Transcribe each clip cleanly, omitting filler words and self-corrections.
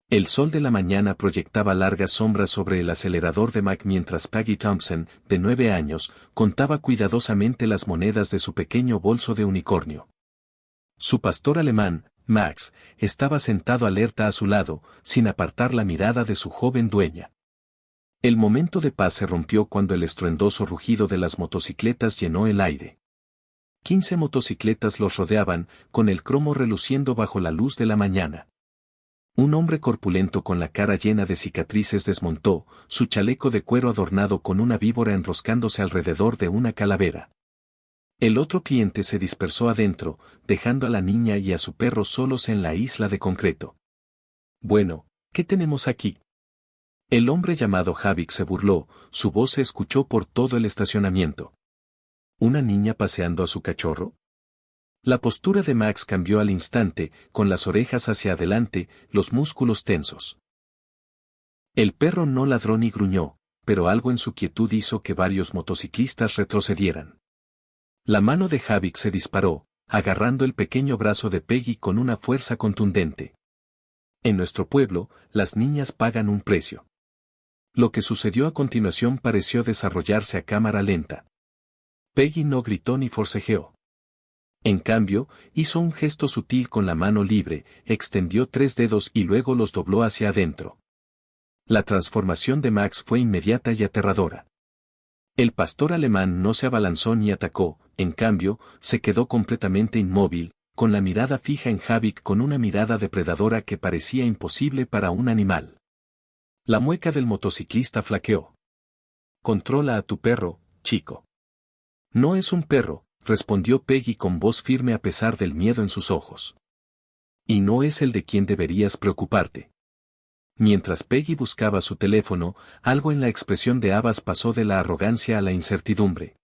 El sol de la mañana proyectaba largas sombras sobre el acelerador de Mac mientras Peggy Thompson, de 9 años, contaba cuidadosamente las monedas de su pequeño bolso de unicornio. Su pastor alemán, Max, estaba sentado alerta a su lado, sin apartar la mirada de su joven dueña. El momento de paz se rompió cuando el estruendoso rugido de las motocicletas llenó el aire. 15 motocicletas los rodeaban, con el cromo reluciendo bajo la luz de la mañana. Un hombre corpulento con la cara llena de cicatrices desmontó, su chaleco de cuero adornado con una víbora enroscándose alrededor de una calavera. El otro cliente se dispersó adentro, dejando a la niña y a su perro solos en la isla de concreto. Bueno, ¿qué tenemos aquí? El hombre llamado Havik se burló, su voz se escuchó por todo el estacionamiento. ¿Una niña paseando a su cachorro? La postura de Max cambió al instante, con las orejas hacia adelante, los músculos tensos. El perro no ladró ni gruñó, pero algo en su quietud hizo que varios motociclistas retrocedieran. La mano de Havik se disparó, agarrando el pequeño brazo de Peggy con una fuerza contundente. En nuestro pueblo, las niñas pagan un precio. Lo que sucedió a continuación pareció desarrollarse a cámara lenta. Peggy no gritó ni forcejeó. En cambio, hizo un gesto sutil con la mano libre, extendió 3 dedos y luego los dobló hacia adentro. La transformación de Max fue inmediata y aterradora. El pastor alemán no se abalanzó ni atacó, en cambio, se quedó completamente inmóvil, con la mirada fija en Havik con una mirada depredadora que parecía imposible para un animal. La mueca del motociclista flaqueó. Controla a tu perro, chico. No es un perro, respondió Peggy con voz firme a pesar del miedo en sus ojos. Y no es el de quien deberías preocuparte. Mientras Peggy buscaba su teléfono, algo en la expresión de Abbas pasó de la arrogancia a la incertidumbre.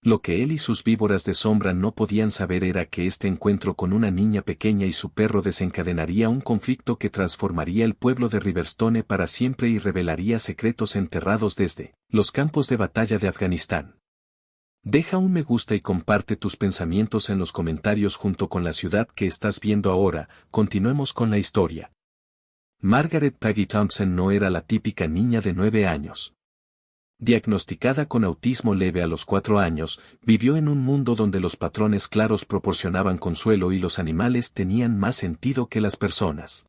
Lo que él y sus víboras de sombra no podían saber era que este encuentro con una niña pequeña y su perro desencadenaría un conflicto que transformaría el pueblo de Riverstone para siempre y revelaría secretos enterrados desde los campos de batalla de Afganistán. Deja un me gusta y comparte tus pensamientos en los comentarios junto con la ciudad que estás viendo ahora. Continuemos con la historia. Margaret Peggy Thompson no era la típica niña de 9 años. Diagnosticada con autismo leve a los 4 años, vivió en un mundo donde los patrones claros proporcionaban consuelo y los animales tenían más sentido que las personas.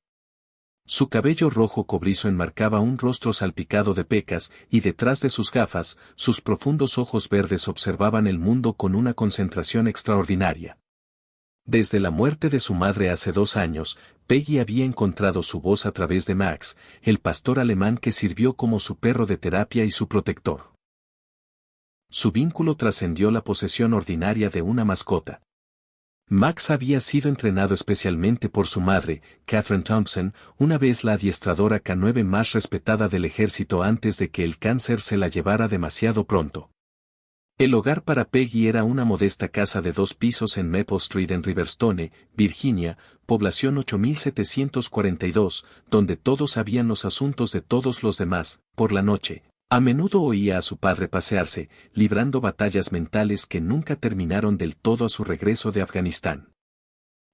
Su cabello rojo cobrizo enmarcaba un rostro salpicado de pecas y detrás de sus gafas, sus profundos ojos verdes observaban el mundo con una concentración extraordinaria. Desde la muerte de su madre hace 2 años, Peggy había encontrado su voz a través de Max, el pastor alemán que sirvió como su perro de terapia y su protector. Su vínculo trascendió la posesión ordinaria de una mascota. Max había sido entrenado especialmente por su madre, Catherine Thompson, una vez la adiestradora K9 más respetada del ejército antes de que el cáncer se la llevara demasiado pronto. El hogar para Peggy era una modesta casa de 2 pisos en Maple Street en Riverstone, Virginia, población 8742, donde todos sabían los asuntos de todos los demás. Por la noche, a menudo oía a su padre pasearse, librando batallas mentales que nunca terminaron del todo a su regreso de Afganistán.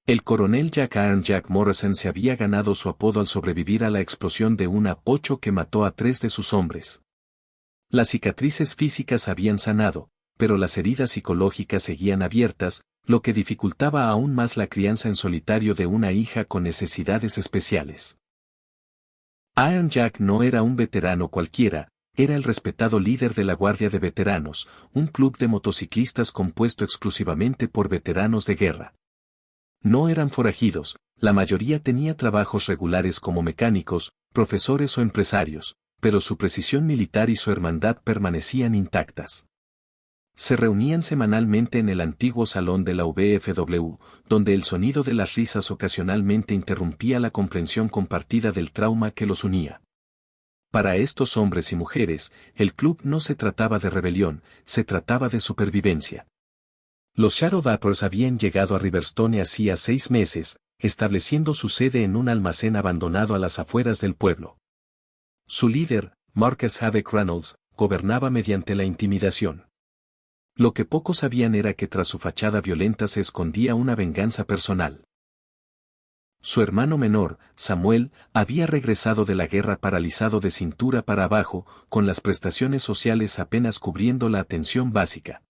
El coronel Jack Morrison se había ganado su apodo al sobrevivir a la explosión de una .8 que mató a 3 de sus hombres. Las cicatrices físicas habían sanado, pero las heridas psicológicas seguían abiertas, lo que dificultaba aún más la crianza en solitario de una hija con necesidades especiales. Iron Jack no era un veterano cualquiera, era el respetado líder de la Guardia de Veteranos, un club de motociclistas compuesto exclusivamente por veteranos de guerra. No eran forajidos, la mayoría tenía trabajos regulares como mecánicos, profesores o empresarios, pero su precisión militar y su hermandad permanecían intactas. Se reunían semanalmente en el antiguo salón de la VFW, donde el sonido de las risas ocasionalmente interrumpía la comprensión compartida del trauma que los unía. Para estos hombres y mujeres, el club no se trataba de rebelión, se trataba de supervivencia. Los Shadow Vapors habían llegado a Riverstone hacía 6 meses, estableciendo su sede en un almacén abandonado a las afueras del pueblo. Su líder, Marcus Havik Reynolds, gobernaba mediante la intimidación. Lo que pocos sabían era que tras su fachada violenta se escondía una venganza personal. Su hermano menor, Samuel, había regresado de la guerra paralizado de cintura para abajo, con las prestaciones sociales apenas cubriendo la atención básica.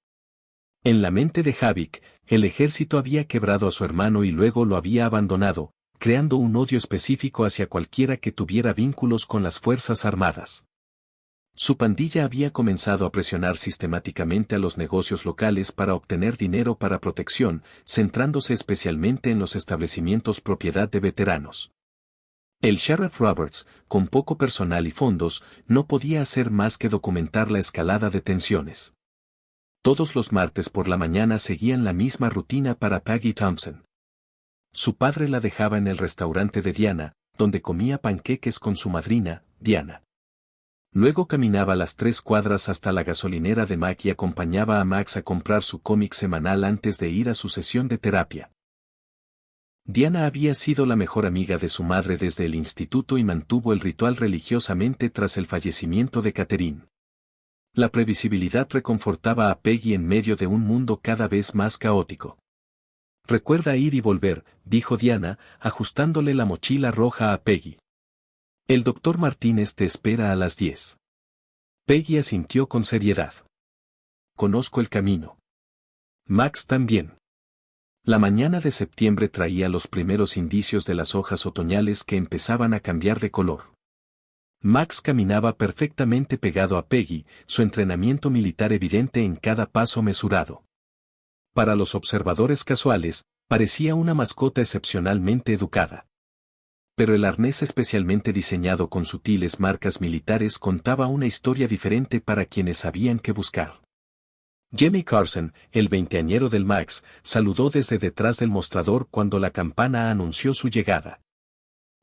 En la mente de Havik, el ejército había quebrado a su hermano y luego lo había abandonado, creando un odio específico hacia cualquiera que tuviera vínculos con las Fuerzas Armadas. Su pandilla había comenzado a presionar sistemáticamente a los negocios locales para obtener dinero para protección, centrándose especialmente en los establecimientos propiedad de veteranos. El Sheriff Roberts, con poco personal y fondos, no podía hacer más que documentar la escalada de tensiones. Todos los martes por la mañana seguían la misma rutina para Peggy Thompson. Su padre la dejaba en el restaurante de Diana, donde comía panqueques con su madrina, Diana. Luego caminaba las 3 cuadras hasta la gasolinera de Mac y acompañaba a Max a comprar su cómic semanal antes de ir a su sesión de terapia. Diana había sido la mejor amiga de su madre desde el instituto y mantuvo el ritual religiosamente tras el fallecimiento de Catherine. La previsibilidad reconfortaba a Peggy en medio de un mundo cada vez más caótico. «Recuerda ir y volver», dijo Diana, ajustándole la mochila roja a Peggy. «El doctor Martínez te espera a las 10». Peggy asintió con seriedad. «Conozco el camino». Max también. La mañana de septiembre traía los primeros indicios de las hojas otoñales que empezaban a cambiar de color. Max caminaba perfectamente pegado a Peggy, su entrenamiento militar evidente en cada paso mesurado. Para los observadores casuales, parecía una mascota excepcionalmente educada. Pero el arnés especialmente diseñado con sutiles marcas militares contaba una historia diferente para quienes sabían qué buscar. Jimmy Carson, el veinteañero del Max, saludó desde detrás del mostrador cuando la campana anunció su llegada.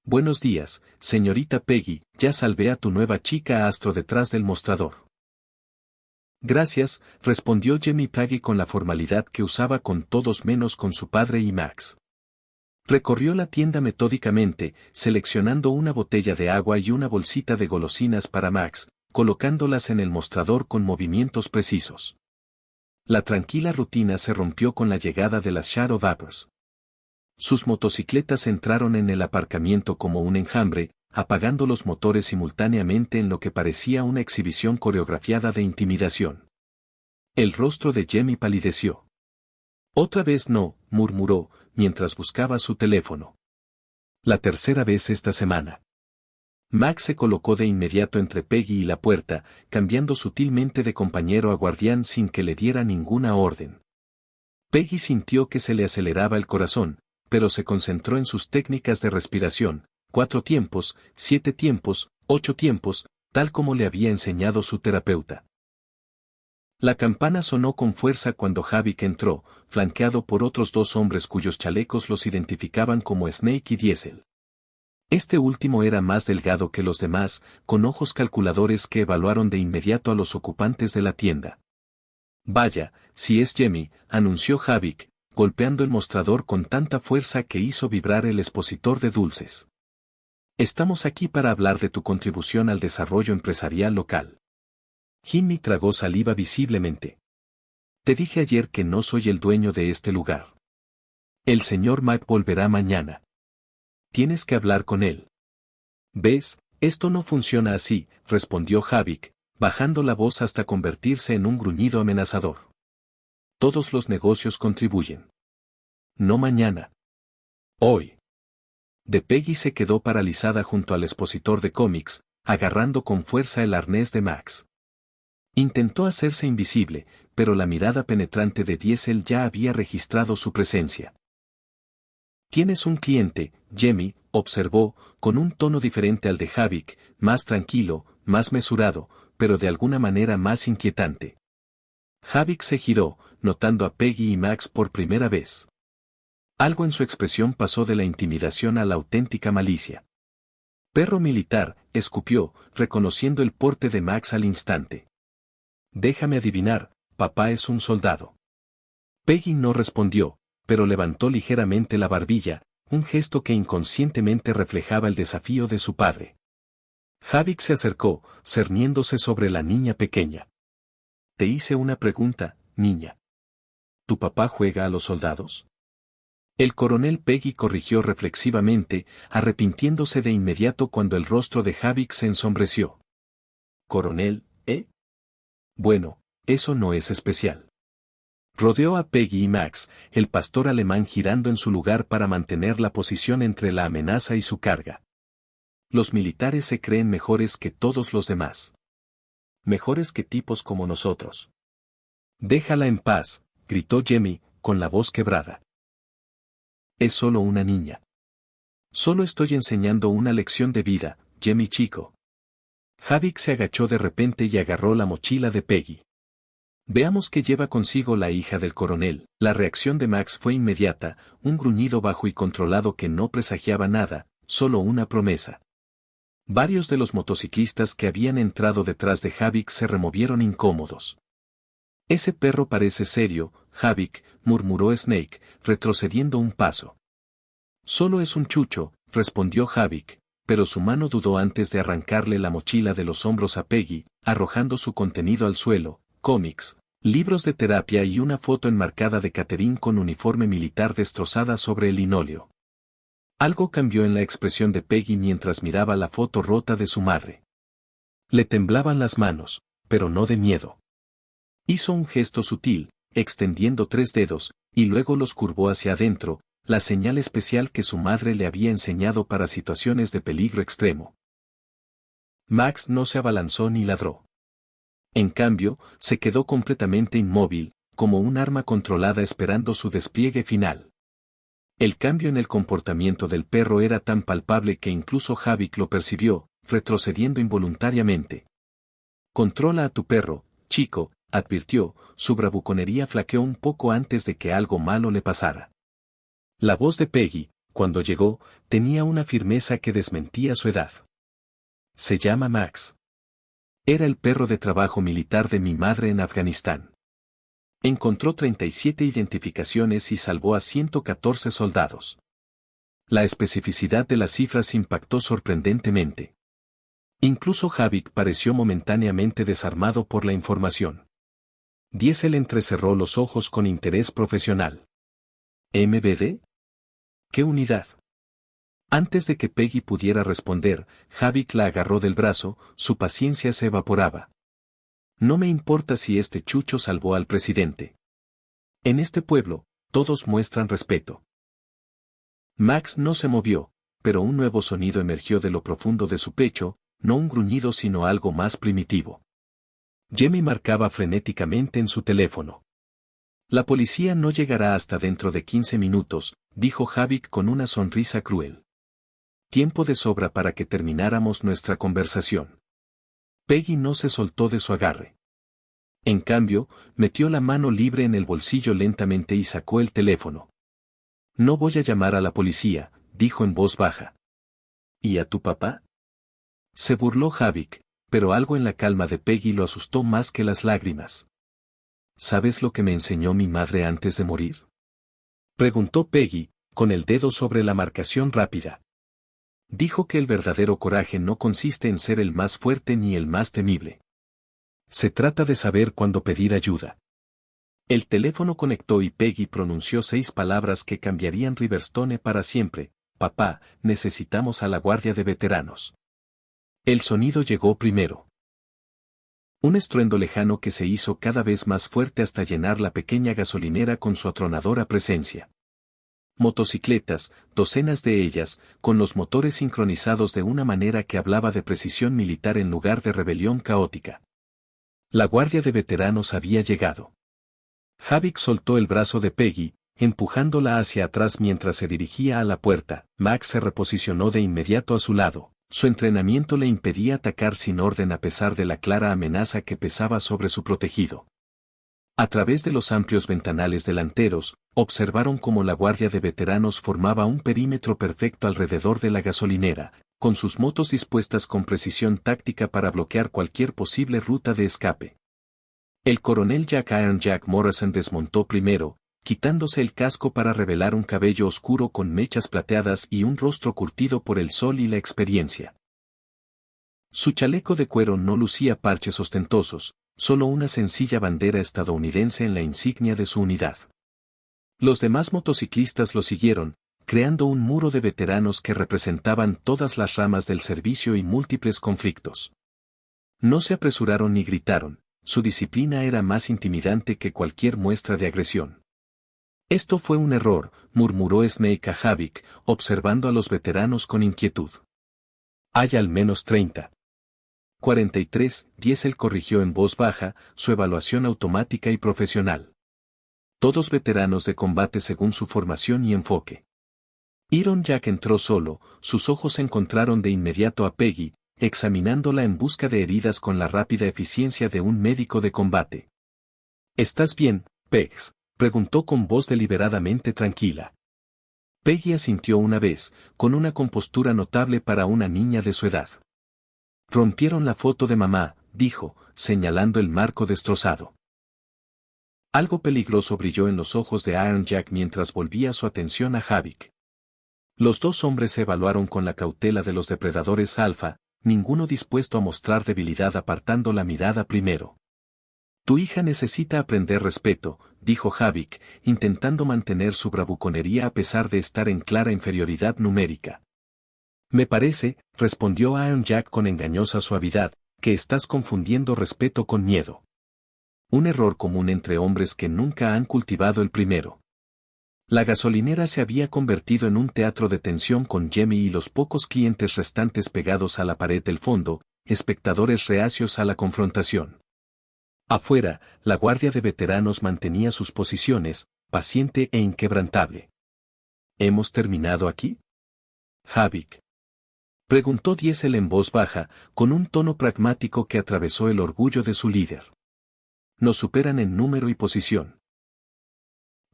«Buenos días, señorita Peggy, ya salvé a tu nueva chica astro detrás del mostrador». «Gracias», respondió Jimmy Peggy con la formalidad que usaba con todos menos con su padre y Max. Recorrió la tienda metódicamente, seleccionando una botella de agua y una bolsita de golosinas para Max, colocándolas en el mostrador con movimientos precisos. La tranquila rutina se rompió con la llegada de las Shadow Vapors. Sus motocicletas entraron en el aparcamiento como un enjambre, apagando los motores simultáneamente en lo que parecía una exhibición coreografiada de intimidación. El rostro de Jimmy palideció. «Otra vez no», murmuró, mientras buscaba su teléfono. «La tercera vez esta semana». Max se colocó de inmediato entre Peggy y la puerta, cambiando sutilmente de compañero a guardián sin que le diera ninguna orden. Peggy sintió que se le aceleraba el corazón, pero se concentró en sus técnicas de respiración, 4 tiempos, 7 tiempos, 8 tiempos, tal como le había enseñado su terapeuta. La campana sonó con fuerza cuando Havik entró, flanqueado por otros 2 hombres cuyos chalecos los identificaban como Snake y Diesel. Este último era más delgado que los demás, con ojos calculadores que evaluaron de inmediato a los ocupantes de la tienda. «Vaya, si es Jimmy», anunció Havik, golpeando el mostrador con tanta fuerza que hizo vibrar el expositor de dulces. «Estamos aquí para hablar de tu contribución al desarrollo empresarial local». Jimmy tragó saliva visiblemente. «Te dije ayer que no soy el dueño de este lugar. El señor Mac volverá mañana. Tienes que hablar con él». «¿Ves? Esto no funciona así», respondió Havik, bajando la voz hasta convertirse en un gruñido amenazador. «Todos los negocios contribuyen. No mañana. Hoy». De Peggy se quedó paralizada junto al expositor de cómics, agarrando con fuerza el arnés de Max. Intentó hacerse invisible, pero la mirada penetrante de Diesel ya había registrado su presencia. «Tienes un cliente», Jimmy observó, con un tono diferente al de Havik, más tranquilo, más mesurado, pero de alguna manera más inquietante. Havik se giró, notando a Peggy y Max por primera vez. Algo en su expresión pasó de la intimidación a la auténtica malicia. «Perro militar», escupió, reconociendo el porte de Max al instante. «Déjame adivinar, papá es un soldado». Peggy no respondió, pero levantó ligeramente la barbilla, un gesto que inconscientemente reflejaba el desafío de su padre. Havik se acercó, cerniéndose sobre la niña pequeña. «Te hice una pregunta, niña. ¿Tu papá juega a los soldados?» El coronel Peggy corrigió reflexivamente, arrepintiéndose de inmediato cuando el rostro de Havik se ensombreció. «Coronel, ¿eh? Bueno, eso no es especial». Rodeó a Peggy y Max, el pastor alemán girando en su lugar para mantener la posición entre la amenaza y su carga. Los militares se creen mejores que todos los demás. Mejores que tipos como nosotros. «Déjala en paz», gritó Jemmy, con la voz quebrada. «Es solo una niña. Solo estoy enseñando una lección de vida, Jemmy chico». Havik se agachó de repente y agarró la mochila de Peggy. «Veamos qué lleva consigo la hija del coronel». La reacción de Max fue inmediata, un gruñido bajo y controlado que no presagiaba nada, solo una promesa. Varios de los motociclistas que habían entrado detrás de Havik se removieron incómodos. «Ese perro parece serio, Havik», murmuró Snake, retrocediendo un paso. «Solo es un chucho», respondió Havik, pero su mano dudó antes de arrancarle la mochila de los hombros a Peggy, arrojando su contenido al suelo: cómics, libros de terapia y una foto enmarcada de Catherine con uniforme militar destrozada sobre el linóleo. Algo cambió en la expresión de Peggy mientras miraba la foto rota de su madre. Le temblaban las manos, pero no de miedo. Hizo un gesto sutil, extendiendo 3 dedos, y luego los curvó hacia adentro, la señal especial que su madre le había enseñado para situaciones de peligro extremo. Max no se abalanzó ni ladró. En cambio, se quedó completamente inmóvil, como un arma controlada esperando su despliegue final. El cambio en el comportamiento del perro era tan palpable que incluso Havik lo percibió, retrocediendo involuntariamente. «Controla a tu perro, chico», advirtió, su bravuconería flaqueó un poco antes de que algo malo le pasara. La voz de Peggy, cuando llegó, tenía una firmeza que desmentía su edad. «Se llama Max. Era el perro de trabajo militar de mi madre en Afganistán. Encontró 37 identificaciones y salvó a 114 soldados». La especificidad de las cifras impactó sorprendentemente. Incluso Havik pareció momentáneamente desarmado por la información. Diesel entrecerró los ojos con interés profesional. «¿MBD? ¿Qué unidad?». Antes de que Peggy pudiera responder, Havik la agarró del brazo, su paciencia se evaporaba. «No me importa si este chucho salvó al presidente. En este pueblo, todos muestran respeto». Max no se movió, pero un nuevo sonido emergió de lo profundo de su pecho, no un gruñido sino algo más primitivo. Jemmy marcaba frenéticamente en su teléfono. «La policía no llegará hasta dentro de 15 minutos», dijo Havik con una sonrisa cruel. «Tiempo de sobra para que termináramos nuestra conversación». Peggy no se soltó de su agarre. En cambio, metió la mano libre en el bolsillo lentamente y sacó el teléfono. «No voy a llamar a la policía», dijo en voz baja. «¿Y a tu papá?». Se burló Havik, pero algo en la calma de Peggy lo asustó más que las lágrimas. «¿Sabes lo que me enseñó mi madre antes de morir?», preguntó Peggy, con el dedo sobre la marcación rápida. «Dijo que el verdadero coraje no consiste en ser el más fuerte ni el más temible. Se trata de saber cuándo pedir ayuda». El teléfono conectó y Peggy pronunció 6 palabras que cambiarían Riverstone para siempre: «Papá, necesitamos a la guardia de veteranos». El sonido llegó primero. Un estruendo lejano que se hizo cada vez más fuerte hasta llenar la pequeña gasolinera con su atronadora presencia. Motocicletas, docenas de ellas, con los motores sincronizados de una manera que hablaba de precisión militar en lugar de rebelión caótica. La guardia de veteranos había llegado. Havik soltó el brazo de Peggy, empujándola hacia atrás mientras se dirigía a la puerta. Max se reposicionó de inmediato a su lado. Su entrenamiento le impedía atacar sin orden a pesar de la clara amenaza que pesaba sobre su protegido. A través de los amplios ventanales delanteros, observaron cómo la guardia de veteranos formaba un perímetro perfecto alrededor de la gasolinera, con sus motos dispuestas con precisión táctica para bloquear cualquier posible ruta de escape. El coronel Jack Morrison desmontó primero, quitándose el casco para revelar un cabello oscuro con mechas plateadas y un rostro curtido por el sol y la experiencia. Su chaleco de cuero no lucía parches ostentosos, solo una sencilla bandera estadounidense en la insignia de su unidad. Los demás motociclistas lo siguieron, creando un muro de veteranos que representaban todas las ramas del servicio y múltiples conflictos. No se apresuraron ni gritaron, su disciplina era más intimidante que cualquier muestra de agresión. Esto fue un error, murmuró Snake a Havik, observando a los veteranos con inquietud. Hay al menos 30. 43, Diesel corrigió en voz baja, su evaluación automática y profesional. Todos veteranos de combate según su formación y enfoque. Iron Jack entró solo, sus ojos encontraron de inmediato a Peggy, examinándola en busca de heridas con la rápida eficiencia de un médico de combate. ¿Estás bien, Pegs?, preguntó con voz deliberadamente tranquila. Peggy asintió una vez, con una compostura notable para una niña de su edad. Rompieron la foto de mamá, dijo, señalando el marco destrozado. Algo peligroso brilló en los ojos de Iron Jack mientras volvía su atención a Havik. Los dos hombres se evaluaron con la cautela de los depredadores alfa, ninguno dispuesto a mostrar debilidad apartando la mirada primero. Tu hija necesita aprender respeto, dijo Havik, intentando mantener su bravuconería a pesar de estar en clara inferioridad numérica. Me parece, respondió Iron Jack con engañosa suavidad, que estás confundiendo respeto con miedo. Un error común entre hombres que nunca han cultivado el primero. La gasolinera se había convertido en un teatro de tensión con Jemmy y los pocos clientes restantes pegados a la pared del fondo, espectadores reacios a la confrontación. Afuera, la guardia de veteranos mantenía sus posiciones, paciente e inquebrantable. ¿Hemos terminado aquí? Havik. Preguntó Diesel en voz baja, con un tono pragmático que atravesó el orgullo de su líder. Nos superan en número y posición.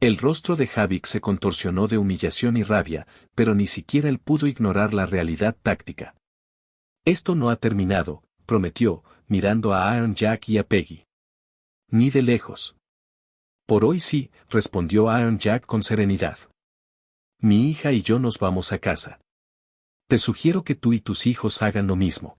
El rostro de Havik se contorsionó de humillación y rabia, pero ni siquiera él pudo ignorar la realidad táctica. Esto no ha terminado, prometió, mirando a Iron Jack y a Peggy. Ni de lejos. Por hoy sí, respondió Iron Jack con serenidad. Mi hija y yo nos vamos a casa. Te sugiero que tú y tus hijos hagan lo mismo.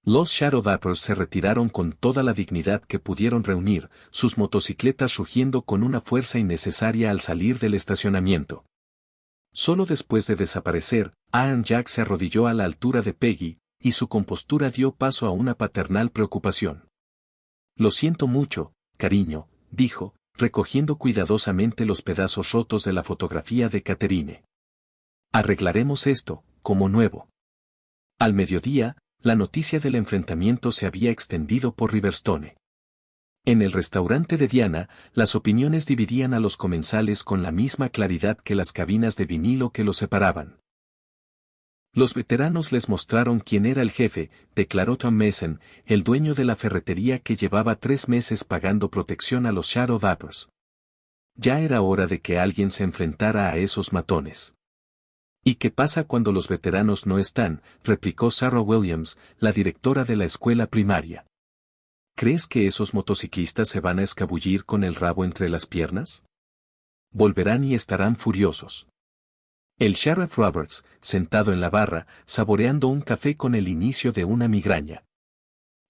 Los Shadow Vapors se retiraron con toda la dignidad que pudieron reunir, sus motocicletas rugiendo con una fuerza innecesaria al salir del estacionamiento. Solo después de desaparecer, Iron Jack se arrodilló a la altura de Peggy, y su compostura dio paso a una paternal preocupación. Lo siento mucho, cariño, dijo, recogiendo cuidadosamente los pedazos rotos de la fotografía de Catherine. Arreglaremos esto, como nuevo. Al mediodía, la noticia del enfrentamiento se había extendido por Riverstone. En el restaurante de Diana, las opiniones dividían a los comensales con la misma claridad que las cabinas de vinilo que los separaban. Los veteranos les mostraron quién era el jefe, declaró Tom Mason, el dueño de la ferretería que llevaba 3 meses pagando protección a los Shadow Vapors. Ya era hora de que alguien se enfrentara a esos matones. ¿Y qué pasa cuando los veteranos no están?, replicó Sarah Williams, la directora de la escuela primaria. ¿Crees que esos motociclistas se van a escabullir con el rabo entre las piernas? Volverán y estarán furiosos. El Sheriff Roberts, sentado en la barra, saboreando un café con el inicio de una migraña.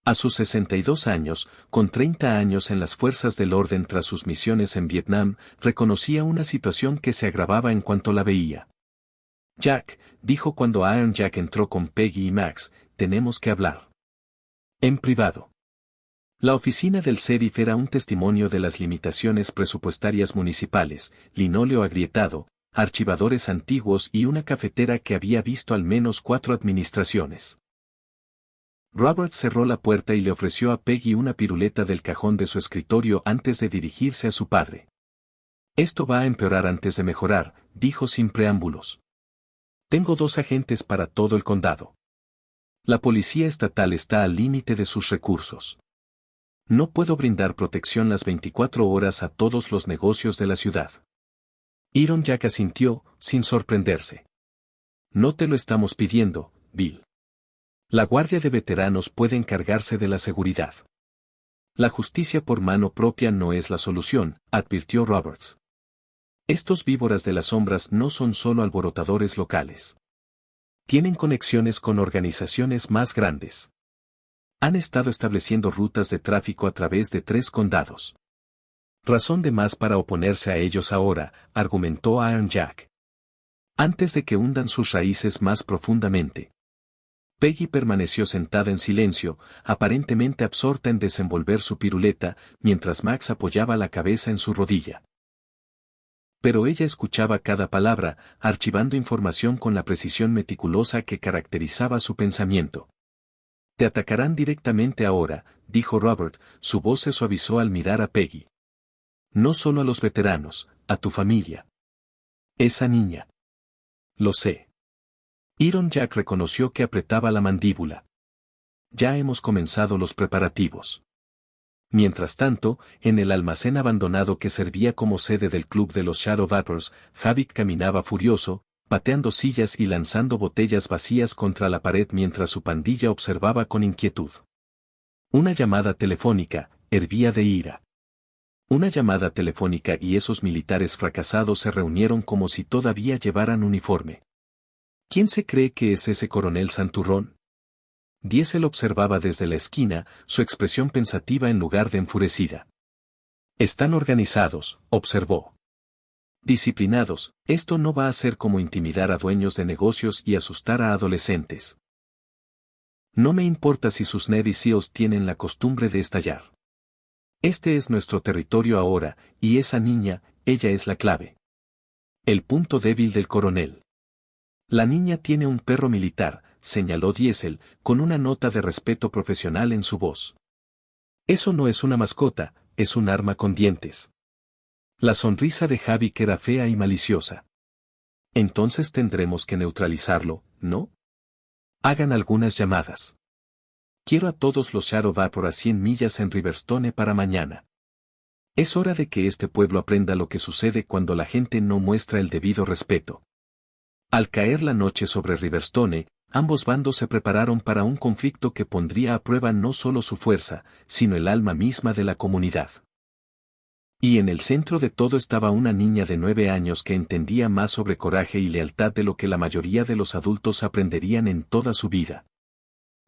A sus 62 años, con 30 años en las fuerzas del orden tras sus misiones en Vietnam, reconocía una situación que se agravaba en cuanto la veía. Jack, dijo cuando Iron Jack entró con Peggy y Max, tenemos que hablar. En privado. La oficina del sheriff era un testimonio de las limitaciones presupuestarias municipales, linóleo agrietado, archivadores antiguos y una cafetera que había visto al menos 4 administraciones. Robert cerró la puerta y le ofreció a Peggy una piruleta del cajón de su escritorio antes de dirigirse a su padre. Esto va a empeorar antes de mejorar, dijo sin preámbulos. Tengo 2 agentes para todo el condado. La policía estatal está al límite de sus recursos. No puedo brindar protección las 24 horas a todos los negocios de la ciudad. Iron Jack asintió, sin sorprenderse. No te lo estamos pidiendo, Bill. La guardia de veteranos puede encargarse de la seguridad. La justicia por mano propia no es la solución, advirtió Roberts. Estos víboras de las sombras no son solo alborotadores locales. Tienen conexiones con organizaciones más grandes. Han estado estableciendo rutas de tráfico a través de 3 condados. Razón de más para oponerse a ellos ahora, argumentó Iron Jack. Antes de que hundan sus raíces más profundamente. Peggy permaneció sentada en silencio, aparentemente absorta en desenvolver su piruleta, mientras Max apoyaba la cabeza en su rodilla. Pero ella escuchaba cada palabra, archivando información con la precisión meticulosa que caracterizaba su pensamiento. Te atacarán directamente ahora, dijo Robert, su voz se suavizó al mirar a Peggy. No solo a los veteranos, a tu familia. Esa niña. Lo sé. Iron Jack reconoció que apretaba la mandíbula. Ya hemos comenzado los preparativos. Mientras tanto, en el almacén abandonado que servía como sede del club de los Shadow Vapors, Havik caminaba furioso, pateando sillas y lanzando botellas vacías contra la pared mientras su pandilla observaba con inquietud. Una llamada telefónica, hervía de ira. Una llamada telefónica y esos militares fracasados se reunieron como si todavía llevaran uniforme. ¿Quién se cree que es ese coronel Santurrón? Diesel observaba desde la esquina, su expresión pensativa en lugar de enfurecida. Están organizados, observó. Disciplinados, esto no va a ser como intimidar a dueños de negocios y asustar a adolescentes. No me importa si sus Navy SEALs tienen la costumbre de estallar. Este es nuestro territorio ahora, y esa niña, ella es la clave. El punto débil del coronel. La niña tiene un perro militar, señaló Diesel, con una nota de respeto profesional en su voz. Eso no es una mascota, es un arma con dientes. La sonrisa de Havik era fea y maliciosa. Entonces tendremos que neutralizarlo, ¿no? Hagan algunas llamadas. Quiero a todos los Shadow Vapor a 100 millas en Riverstone para mañana. Es hora de que este pueblo aprenda lo que sucede cuando la gente no muestra el debido respeto. Al caer la noche sobre Riverstone, ambos bandos se prepararon para un conflicto que pondría a prueba no solo su fuerza, sino el alma misma de la comunidad. Y en el centro de todo estaba una niña de 9 años que entendía más sobre coraje y lealtad de lo que la mayoría de los adultos aprenderían en toda su vida.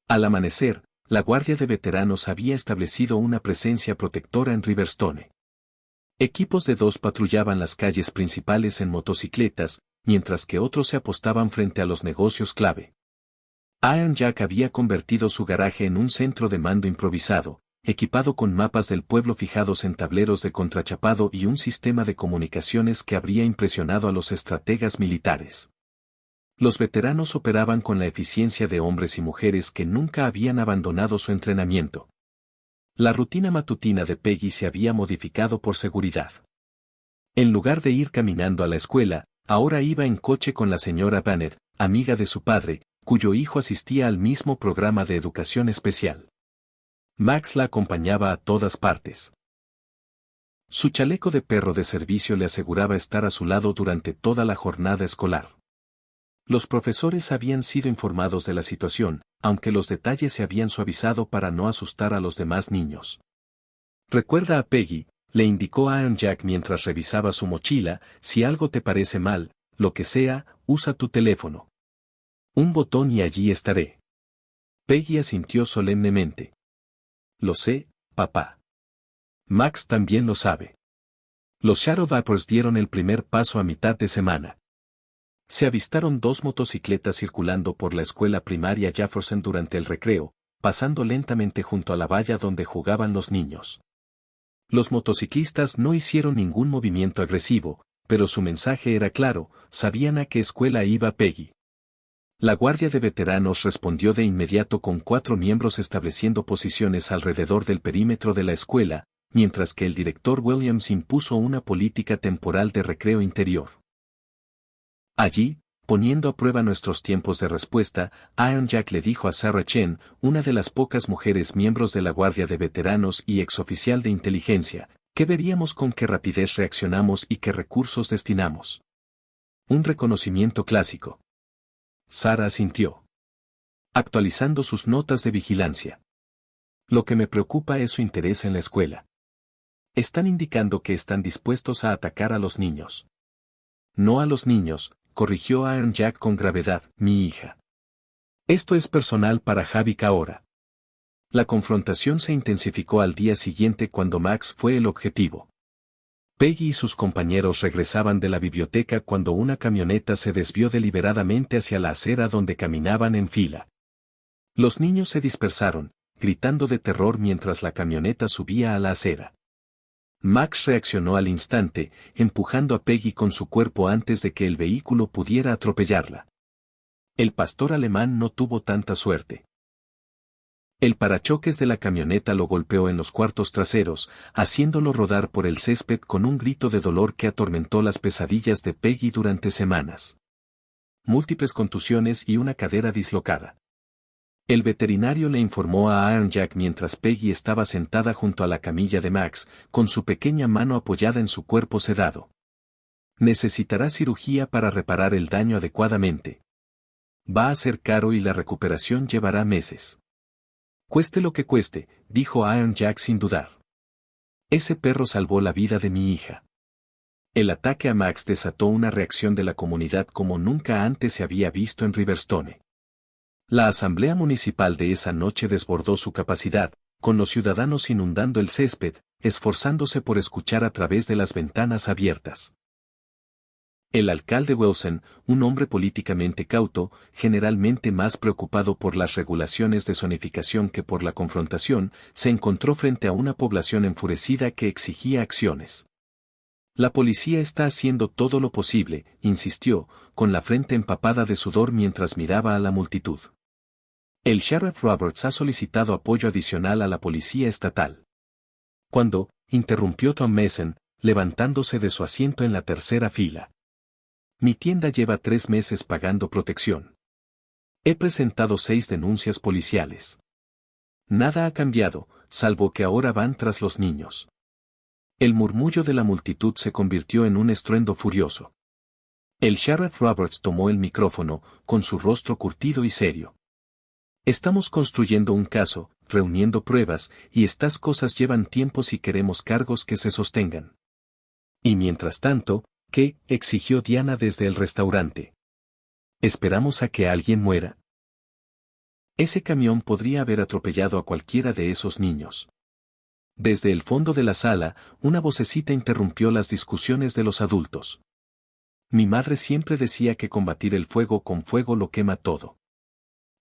Al amanecer, la Guardia de Veteranos había establecido una presencia protectora en Riverstone. Equipos de 2 patrullaban las calles principales en motocicletas, mientras que otros se apostaban frente a los negocios clave. Iron Jack había convertido su garaje en un centro de mando improvisado, equipado con mapas del pueblo fijados en tableros de contrachapado y un sistema de comunicaciones que habría impresionado a los estrategas militares. Los veteranos operaban con la eficiencia de hombres y mujeres que nunca habían abandonado su entrenamiento. La rutina matutina de Peggy se había modificado por seguridad. En lugar de ir caminando a la escuela, ahora iba en coche con la señora Bennett, amiga de su padre, cuyo hijo asistía al mismo programa de educación especial. Max la acompañaba a todas partes. Su chaleco de perro de servicio le aseguraba estar a su lado durante toda la jornada escolar. Los profesores habían sido informados de la situación, aunque los detalles se habían suavizado para no asustar a los demás niños. Recuerda a Peggy, le indicó Iron Jack mientras revisaba su mochila, si algo te parece mal, lo que sea, usa tu teléfono. Un botón y allí estaré. Peggy asintió solemnemente. Lo sé, papá. Max también lo sabe. Los Shadow Vapors dieron el primer paso a mitad de semana. Se avistaron 2 motocicletas circulando por la escuela primaria Jefferson durante el recreo, pasando lentamente junto a la valla donde jugaban los niños. Los motociclistas no hicieron ningún movimiento agresivo, pero su mensaje era claro, sabían a qué escuela iba Peggy. La Guardia de Veteranos respondió de inmediato con 4 miembros estableciendo posiciones alrededor del perímetro de la escuela, mientras que el director Williams impuso una política temporal de recreo interior. Allí, poniendo a prueba nuestros tiempos de respuesta, Iron Jack le dijo a Sarah Chen, una de las pocas mujeres miembros de la Guardia de Veteranos y exoficial de inteligencia, que veríamos con qué rapidez reaccionamos y qué recursos destinamos. Un reconocimiento clásico. Sarah asintió. Actualizando sus notas de vigilancia. Lo que me preocupa es su interés en la escuela. Están indicando que están dispuestos a atacar a los niños. No a los niños, corrigió Iron Jack con gravedad, mi hija. Esto es personal para Havik ahora. La confrontación se intensificó al día siguiente cuando Max fue el objetivo. Peggy y sus compañeros regresaban de la biblioteca cuando una camioneta se desvió deliberadamente hacia la acera donde caminaban en fila. Los niños se dispersaron, gritando de terror mientras la camioneta subía a la acera. Max reaccionó al instante, empujando a Peggy con su cuerpo antes de que el vehículo pudiera atropellarla. El pastor alemán no tuvo tanta suerte. El parachoques de la camioneta lo golpeó en los cuartos traseros, haciéndolo rodar por el césped con un grito de dolor que atormentó las pesadillas de Peggy durante semanas. Múltiples contusiones y una cadera dislocada. El veterinario le informó a Iron Jack mientras Peggy estaba sentada junto a la camilla de Max, con su pequeña mano apoyada en su cuerpo sedado. Necesitará cirugía para reparar el daño adecuadamente. Va a ser caro y la recuperación llevará meses. Cueste lo que cueste, dijo Iron Jack sin dudar. Ese perro salvó la vida de mi hija. El ataque a Max desató una reacción de la comunidad como nunca antes se había visto en Riverstone. La asamblea municipal de esa noche desbordó su capacidad, con los ciudadanos inundando el césped, esforzándose por escuchar a través de las ventanas abiertas. El alcalde Wilson, un hombre políticamente cauto, generalmente más preocupado por las regulaciones de zonificación que por la confrontación, se encontró frente a una población enfurecida que exigía acciones. La policía está haciendo todo lo posible, insistió, con la frente empapada de sudor mientras miraba a la multitud. El sheriff Roberts ha solicitado apoyo adicional a la policía estatal. Cuando, interrumpió Tom Mason, levantándose de su asiento en la tercera fila. Mi tienda lleva 3 meses pagando protección. He presentado 6 denuncias policiales. Nada ha cambiado, salvo que ahora van tras los niños. El murmullo de la multitud se convirtió en un estruendo furioso. El sheriff Roberts tomó el micrófono, con su rostro curtido y serio. Estamos construyendo un caso, reuniendo pruebas, y estas cosas llevan tiempo si queremos cargos que se sostengan. Y mientras tanto, ¿qué?, exigió Diana desde el restaurante. ¿Esperamos a que alguien muera? Ese camión podría haber atropellado a cualquiera de esos niños. Desde el fondo de la sala, una vocecita interrumpió las discusiones de los adultos. Mi madre siempre decía que combatir el fuego con fuego lo quema todo.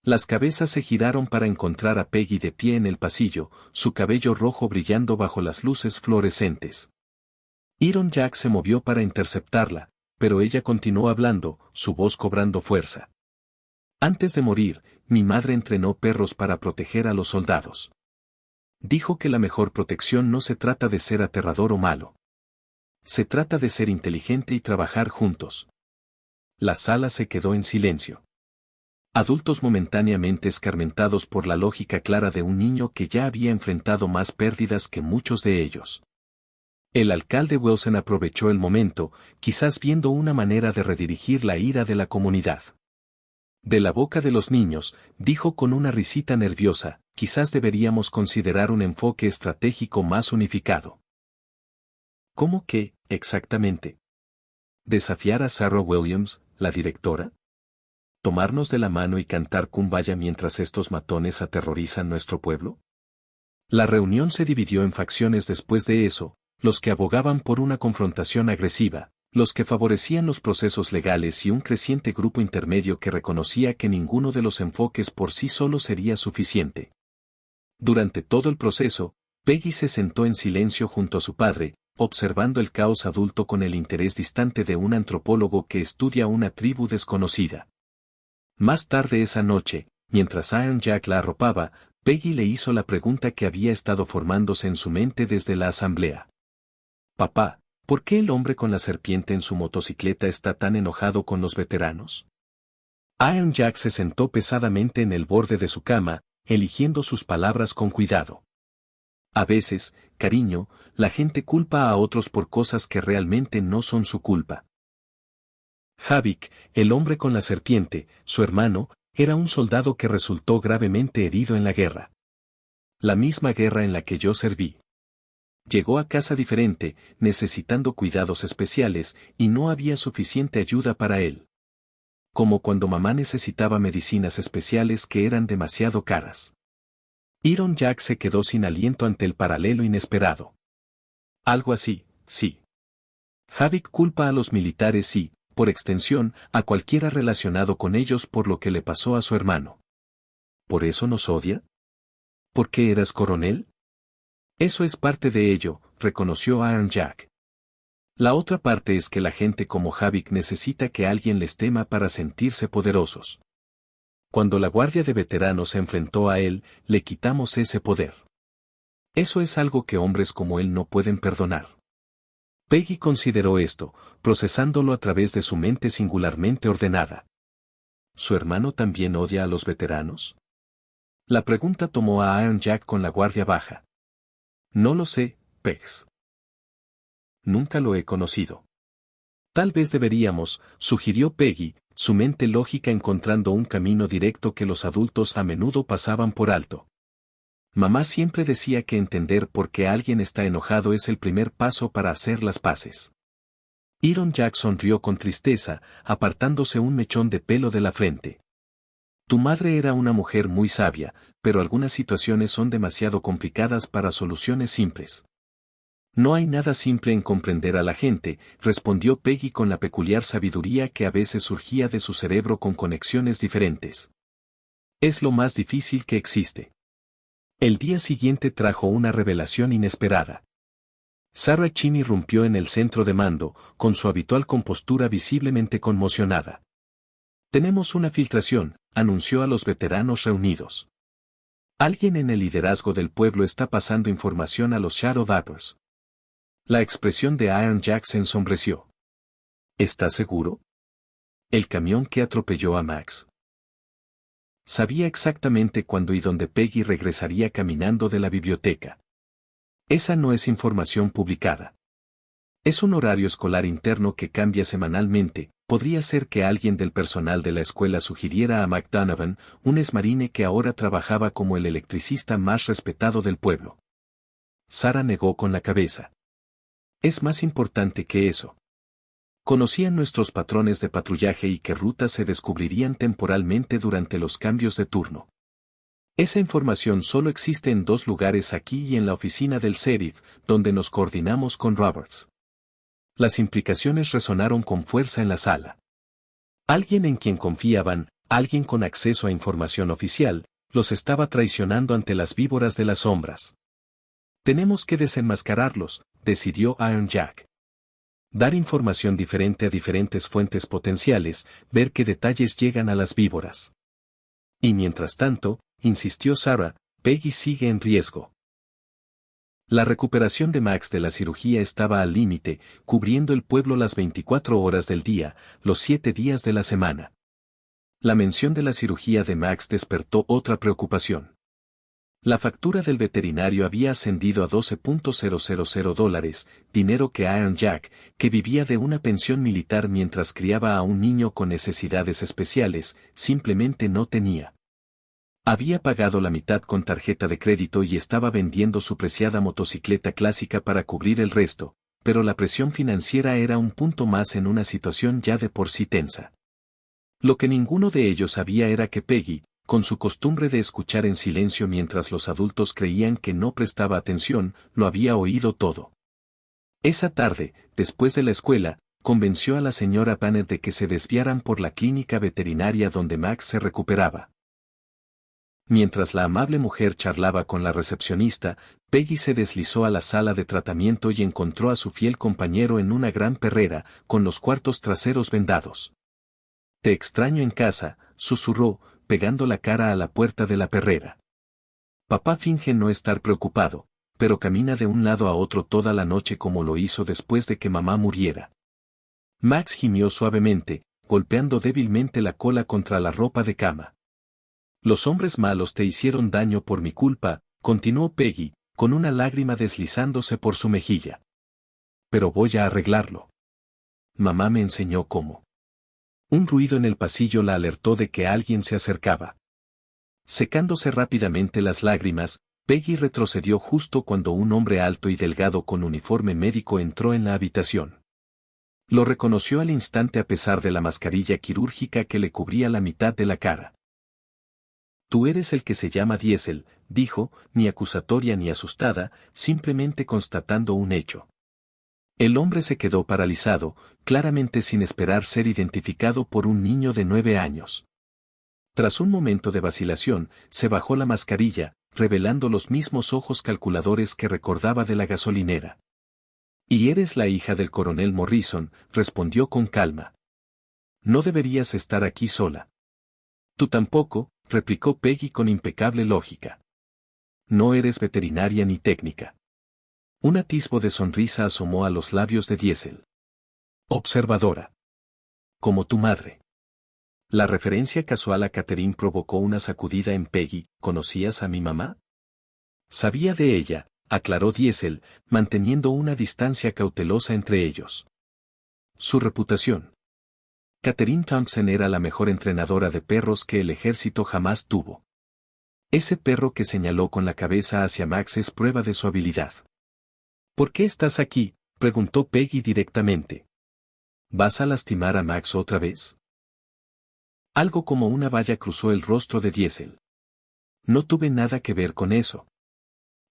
Las cabezas se giraron para encontrar a Peggy de pie en el pasillo, su cabello rojo brillando bajo las luces fluorescentes. Iron Jack se movió para interceptarla, pero ella continuó hablando, su voz cobrando fuerza. Antes de morir, mi madre entrenó perros para proteger a los soldados. Dijo que la mejor protección no se trata de ser aterrador o malo. Se trata de ser inteligente y trabajar juntos. La sala se quedó en silencio. Adultos momentáneamente escarmentados por la lógica clara de un niño que ya había enfrentado más pérdidas que muchos de ellos. El alcalde Wilson aprovechó el momento, quizás viendo una manera de redirigir la ira de la comunidad. De la boca de los niños, dijo con una risita nerviosa, quizás deberíamos considerar un enfoque estratégico más unificado. ¿Cómo qué, exactamente? ¿Desafiar a Sarah Williams, la directora? ¿Tomarnos de la mano y cantar Kumbaya mientras estos matones aterrorizan nuestro pueblo? La reunión se dividió en facciones después de eso, los que abogaban por una confrontación agresiva, los que favorecían los procesos legales y un creciente grupo intermedio que reconocía que ninguno de los enfoques por sí solo sería suficiente. Durante todo el proceso, Peggy se sentó en silencio junto a su padre, observando el caos adulto con el interés distante de un antropólogo que estudia una tribu desconocida. Más tarde esa noche, mientras Iron Jack la arropaba, Peggy le hizo la pregunta que había estado formándose en su mente desde la asamblea. Papá, ¿por qué el hombre con la serpiente en su motocicleta está tan enojado con los veteranos? Iron Jack se sentó pesadamente en el borde de su cama, eligiendo sus palabras con cuidado. A veces, cariño, la gente culpa a otros por cosas que realmente no son su culpa. Havik, el hombre con la serpiente, su hermano, era un soldado que resultó gravemente herido en la guerra. La misma guerra en la que yo serví. Llegó a casa diferente, necesitando cuidados especiales, y no había suficiente ayuda para él. Como cuando mamá necesitaba medicinas especiales que eran demasiado caras. Iron Jack se quedó sin aliento ante el paralelo inesperado. Algo así, sí. Havik culpa a los militares y, por extensión, a cualquiera relacionado con ellos por lo que le pasó a su hermano. ¿Por eso nos odia? ¿Por qué eras coronel? Eso es parte de ello, reconoció Iron Jack. La otra parte es que la gente como Havik necesita que alguien les tema para sentirse poderosos. Cuando la Guardia de Veteranos se enfrentó a él, le quitamos ese poder. Eso es algo que hombres como él no pueden perdonar. Peggy consideró esto, procesándolo a través de su mente singularmente ordenada. ¿Su hermano también odia a los veteranos? La pregunta tomó a Iron Jack con la guardia baja. No lo sé, Pegs. Nunca lo he conocido. Tal vez deberíamos, sugirió Peggy, su mente lógica encontrando un camino directo que los adultos a menudo pasaban por alto. Mamá siempre decía que entender por qué alguien está enojado es el primer paso para hacer las paces. Iron Jack sonrió con tristeza, apartándose un mechón de pelo de la frente. Tu madre era una mujer muy sabia, pero algunas situaciones son demasiado complicadas para soluciones simples. No hay nada simple en comprender a la gente, respondió Peggy con la peculiar sabiduría que a veces surgía de su cerebro con conexiones diferentes. Es lo más difícil que existe. El día siguiente trajo una revelación inesperada. Sarah Chin irrumpió en el centro de mando, con su habitual compostura visiblemente conmocionada. Tenemos una filtración, anunció a los veteranos reunidos. Alguien en el liderazgo del pueblo está pasando información a los Shadow Vapors. La expresión de Iron Jack se ensombreció. ¿Estás seguro? El camión que atropelló a Max. Sabía exactamente cuándo y dónde Peggy regresaría caminando de la biblioteca. Esa no es información publicada. Es un horario escolar interno que cambia semanalmente. Podría ser que alguien del personal de la escuela sugiriera a McDonovan, un exmarine que ahora trabajaba como el electricista más respetado del pueblo. Sarah negó con la cabeza. Es más importante que eso. Conocían nuestros patrones de patrullaje y qué rutas se descubrirían temporalmente durante los cambios de turno. Esa información solo existe en 2 lugares aquí y en la oficina del sheriff, donde nos coordinamos con Roberts. Las implicaciones resonaron con fuerza en la sala. Alguien en quien confiaban, alguien con acceso a información oficial, los estaba traicionando ante las víboras de las sombras. Tenemos que desenmascararlos, decidió Iron Jack. Dar información diferente a diferentes fuentes potenciales, ver qué detalles llegan a las víboras. Y mientras tanto, insistió Sarah, Peggy sigue en riesgo. La recuperación de Max de la cirugía estaba al límite, cubriendo el pueblo las 24 horas del día, los 7 días de la semana. La mención de la cirugía de Max despertó otra preocupación. La factura del veterinario había ascendido a $12,000, dinero que Iron Jack, que vivía de una pensión militar mientras criaba a un niño con necesidades especiales, simplemente no tenía. Había pagado la mitad con tarjeta de crédito y estaba vendiendo su preciada motocicleta clásica para cubrir el resto, pero la presión financiera era un punto más en una situación ya de por sí tensa. Lo que ninguno de ellos sabía era que Peggy, con su costumbre de escuchar en silencio mientras los adultos creían que no prestaba atención, lo había oído todo. Esa tarde, después de la escuela, convenció a la señora Banner de que se desviaran por la clínica veterinaria donde Max se recuperaba. Mientras la amable mujer charlaba con la recepcionista, Peggy se deslizó a la sala de tratamiento y encontró a su fiel compañero en una gran perrera, con los cuartos traseros vendados. Te extraño en casa, susurró, pegando la cara a la puerta de la perrera. Papá finge no estar preocupado, pero camina de un lado a otro toda la noche como lo hizo después de que mamá muriera. Max gimió suavemente, golpeando débilmente la cola contra la ropa de cama. Los hombres malos te hicieron daño por mi culpa, continuó Peggy, con una lágrima deslizándose por su mejilla. Pero voy a arreglarlo. Mamá me enseñó cómo. Un ruido en el pasillo la alertó de que alguien se acercaba. Secándose rápidamente las lágrimas, Peggy retrocedió justo cuando un hombre alto y delgado con uniforme médico entró en la habitación. Lo reconoció al instante a pesar de la mascarilla quirúrgica que le cubría la mitad de la cara. Tú eres el que se llama Diesel, dijo, ni acusatoria ni asustada, simplemente constatando un hecho. El hombre se quedó paralizado, claramente sin esperar ser identificado por un niño de 9 años. Tras un momento de vacilación, se bajó la mascarilla, revelando los mismos ojos calculadores que recordaba de la gasolinera. «Y eres la hija del coronel Morrison», respondió con calma. «No deberías estar aquí sola». «Tú tampoco», replicó Peggy con impecable lógica. «No eres veterinaria ni técnica». Un atisbo de sonrisa asomó a los labios de Diesel. «Observadora. Como tu madre». La referencia casual a Catherine provocó una sacudida en Peggy. «¿Conocías a mi mamá?» «Sabía de ella», aclaró Diesel, manteniendo una distancia cautelosa entre ellos. Su reputación. Catherine Thompson era la mejor entrenadora de perros que el ejército jamás tuvo. Ese perro que señaló con la cabeza hacia Max es prueba de su habilidad. «¿Por qué estás aquí?», preguntó Peggy directamente. «¿Vas a lastimar a Max otra vez?». Algo como una valla cruzó el rostro de Diesel. «No tuve nada que ver con eso».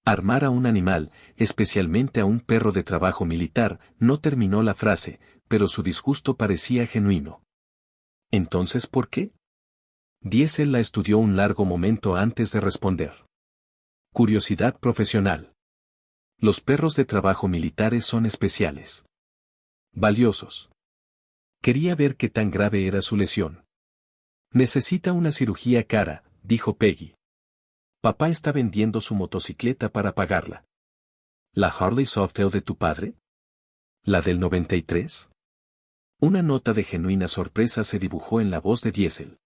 Armar a un animal, especialmente a un perro de trabajo militar, no terminó la frase, pero su disgusto parecía genuino. «¿Entonces por qué?». Diesel la estudió un largo momento antes de responder. «Curiosidad profesional. Los perros de trabajo militares son especiales. Valiosos. Quería ver qué tan grave era su lesión». «Necesita una cirugía cara», dijo Peggy. «Papá está vendiendo su motocicleta para pagarla». «¿La Harley Softail de tu padre? ¿La del 93? Una nota de genuina sorpresa se dibujó en la voz de Diesel.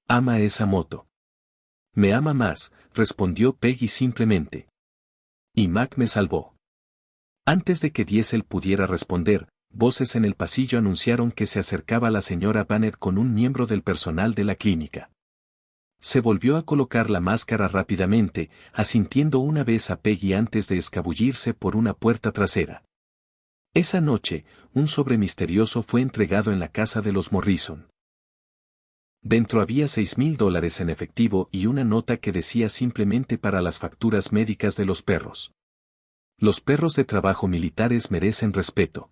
«Ama esa moto». «Me ama más», respondió Peggy simplemente. «Y Mac me salvó». Antes de que Diesel pudiera responder, voces en el pasillo anunciaron que se acercaba la señora Banner con un miembro del personal de la clínica. Se volvió a colocar la máscara rápidamente, asintiendo una vez a Peggy antes de escabullirse por una puerta trasera. Esa noche, un sobre misterioso fue entregado en la casa de los Morrison. Dentro había $6,000 en efectivo y una nota que decía simplemente para las facturas médicas de los perros. Los perros de trabajo militares merecen respeto.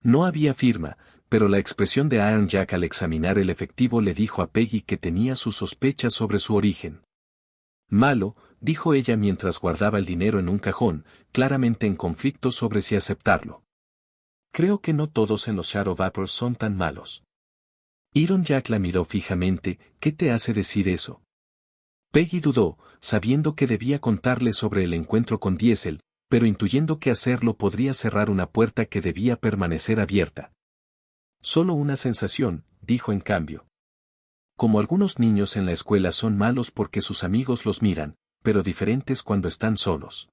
No había firma, pero la expresión de Iron Jack al examinar el efectivo le dijo a Peggy que tenía sus sospechas sobre su origen. «Malo», dijo ella mientras guardaba el dinero en un cajón, claramente en conflicto sobre si aceptarlo. «Creo que no todos en los Shadow Vapors son tan malos». Iron Jack la miró fijamente. «¿Qué te hace decir eso?». Peggy dudó, sabiendo que debía contarle sobre el encuentro con Diesel, pero intuyendo que hacerlo podría cerrar una puerta que debía permanecer abierta. «Solo una sensación», dijo en cambio. «Como algunos niños en la escuela son malos porque sus amigos los miran, pero diferentes cuando están solos».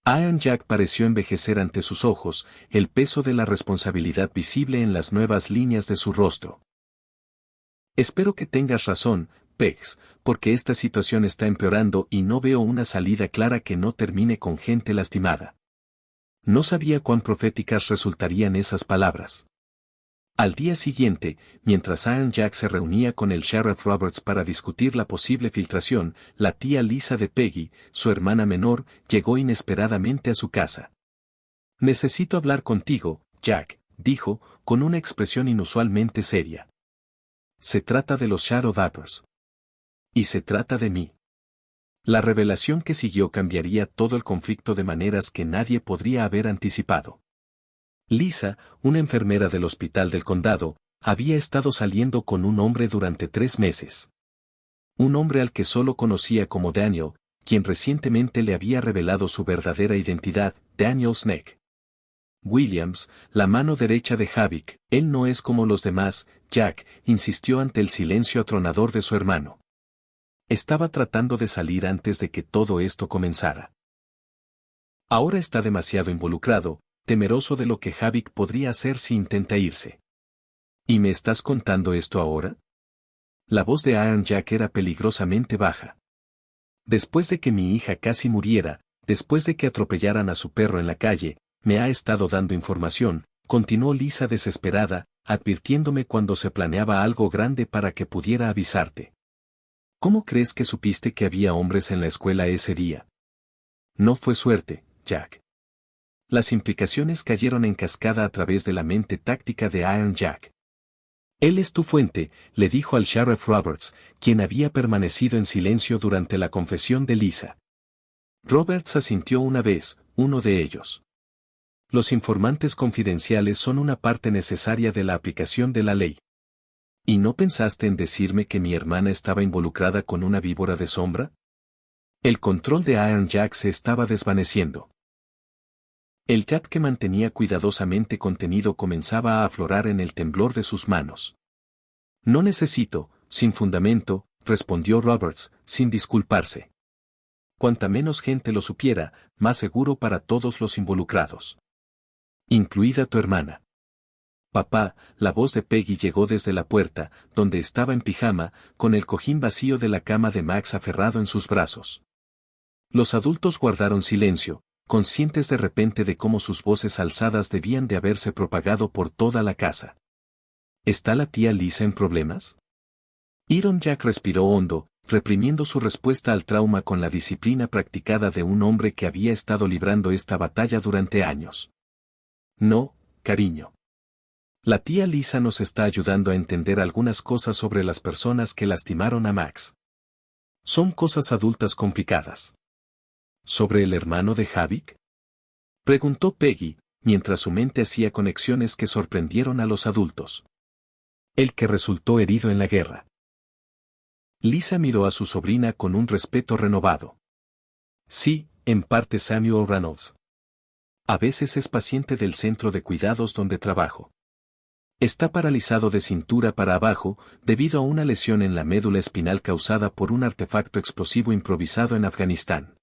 Iron Jack pareció envejecer ante sus ojos, el peso de la responsabilidad visible en las nuevas líneas de su rostro. «Espero que tengas razón, Pegs, porque esta situación está empeorando y no veo una salida clara que no termine con gente lastimada». No sabía cuán proféticas resultarían esas palabras. Al día siguiente, mientras Iron Jack se reunía con el Sheriff Roberts para discutir la posible filtración, la tía Lisa de Peggy, su hermana menor, llegó inesperadamente a su casa. «Necesito hablar contigo, Jack», dijo, con una expresión inusualmente seria. «Se trata de los Shadow Vapors. Y se trata de mí». La revelación que siguió cambiaría todo el conflicto de maneras que nadie podría haber anticipado. Lisa, una enfermera del hospital del condado, había estado saliendo con un hombre durante 3 meses. Un hombre al que solo conocía como Daniel, quien recientemente le había revelado su verdadera identidad, Daniel Snake. Williams, la mano derecha de Havik, «Él no es como los demás», Jack, insistió ante el silencio atronador de su hermano. Estaba tratando de salir antes de que todo esto comenzara. Ahora está demasiado involucrado, temeroso de lo que Havik podría hacer si intenta irse. ¿Y me estás contando esto ahora? La voz de Iron Jack era peligrosamente baja. Después de que mi hija casi muriera, después de que atropellaran a su perro en la calle, me ha estado dando información, continuó Lisa desesperada, advirtiéndome cuando se planeaba algo grande para que pudiera avisarte. ¿Cómo crees que supiste que había hombres en la escuela ese día? No fue suerte, Jack. Las implicaciones cayeron en cascada a través de la mente táctica de Iron Jack. Él es tu fuente, le dijo al Sheriff Roberts, quien había permanecido en silencio durante la confesión de Lisa. Roberts asintió una vez, uno de ellos. Los informantes confidenciales son una parte necesaria de la aplicación de la ley. ¿Y no pensaste en decirme que mi hermana estaba involucrada con una víbora de sombra? El control de Iron Jack se estaba desvaneciendo. El jab que mantenía cuidadosamente contenido comenzaba a aflorar en el temblor de sus manos. No necesito, sin fundamento, respondió Roberts, sin disculparse. Cuanta menos gente lo supiera, más seguro para todos los involucrados. Incluida tu hermana. Papá, la voz de Peggy llegó desde la puerta, donde estaba en pijama, con el cojín vacío de la cama de Max aferrado en sus brazos. Los adultos guardaron silencio, conscientes de repente de cómo sus voces alzadas debían de haberse propagado por toda la casa. ¿Está la tía Lisa en problemas? Iron Jack respiró hondo, reprimiendo su respuesta al trauma con la disciplina practicada de un hombre que había estado librando esta batalla durante años. No, cariño. La tía Lisa nos está ayudando a entender algunas cosas sobre las personas que lastimaron a Max. Son cosas adultas complicadas. ¿Sobre el hermano de Havik? Preguntó Peggy, mientras su mente hacía conexiones que sorprendieron a los adultos. El que resultó herido en la guerra. Lisa miró a su sobrina con un respeto renovado. Sí, en parte Samuel Reynolds. A veces es paciente del centro de cuidados donde trabajo. Está paralizado de cintura para abajo, debido a una lesión en la médula espinal causada por un artefacto explosivo improvisado en Afganistán.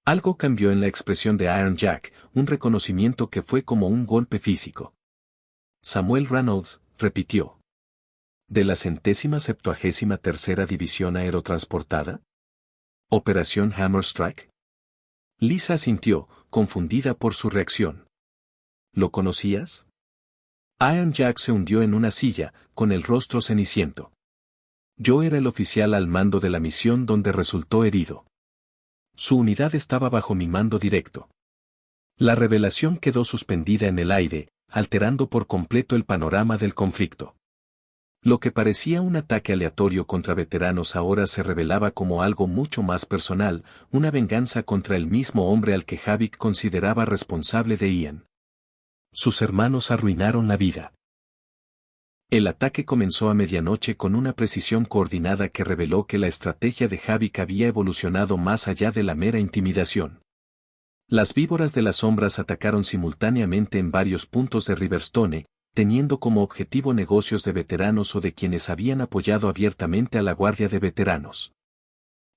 Algo cambió en la expresión de Iron Jack, un reconocimiento que fue como un golpe físico. Samuel Reynolds, repitió. ¿De la 173ª División Aerotransportada? ¿Operación Hammerstrike? Lisa asintió, confundida por su reacción. ¿Lo conocías? Iron Jack se hundió en una silla, con el rostro ceniciento. Yo era el oficial al mando de la misión donde resultó herido. Su unidad estaba bajo mi mando directo. La revelación quedó suspendida en el aire, alterando por completo el panorama del conflicto. Lo que parecía un ataque aleatorio contra veteranos ahora se revelaba como algo mucho más personal, una venganza contra el mismo hombre al que Havik consideraba responsable de Ian. Sus hermanos arruinaron la vida. El ataque comenzó a medianoche con una precisión coordinada que reveló que la estrategia de Havik había evolucionado más allá de la mera intimidación. Las víboras de las sombras atacaron simultáneamente en varios puntos de Riverstone, teniendo como objetivo negocios de veteranos o de quienes habían apoyado abiertamente a la Guardia de Veteranos.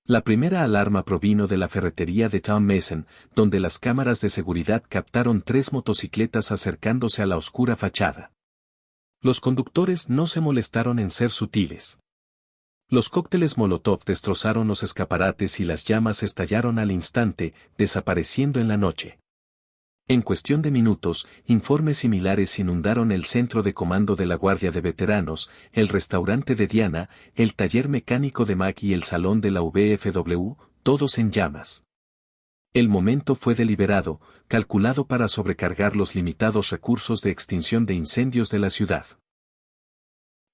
La primera alarma provino de la ferretería de Tom Mason, donde las cámaras de seguridad captaron 3 motocicletas acercándose a la oscura fachada. Los conductores no se molestaron en ser sutiles. Los cócteles Molotov destrozaron los escaparates y las llamas estallaron al instante, desapareciendo en la noche. En cuestión de minutos, informes similares inundaron el centro de comando de la Guardia de Veteranos, el restaurante de Diana, el taller mecánico de Mac y el salón de la VFW, todos en llamas. El momento fue deliberado, calculado para sobrecargar los limitados recursos de extinción de incendios de la ciudad.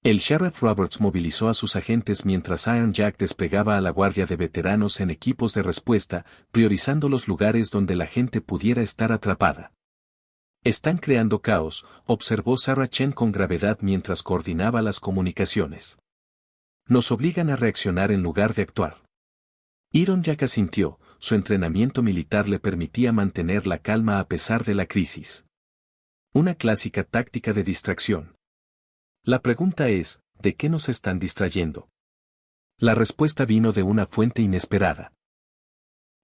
El Sheriff Roberts movilizó a sus agentes mientras Iron Jack desplegaba a la Guardia de Veteranos en equipos de respuesta, priorizando los lugares donde la gente pudiera estar atrapada. Están creando caos, observó Sarah Chen con gravedad mientras coordinaba las comunicaciones. Nos obligan a reaccionar en lugar de actuar. Iron Jack asintió, su entrenamiento militar le permitía mantener la calma a pesar de la crisis. Una clásica táctica de distracción. La pregunta es, ¿de qué nos están distrayendo? La respuesta vino de una fuente inesperada.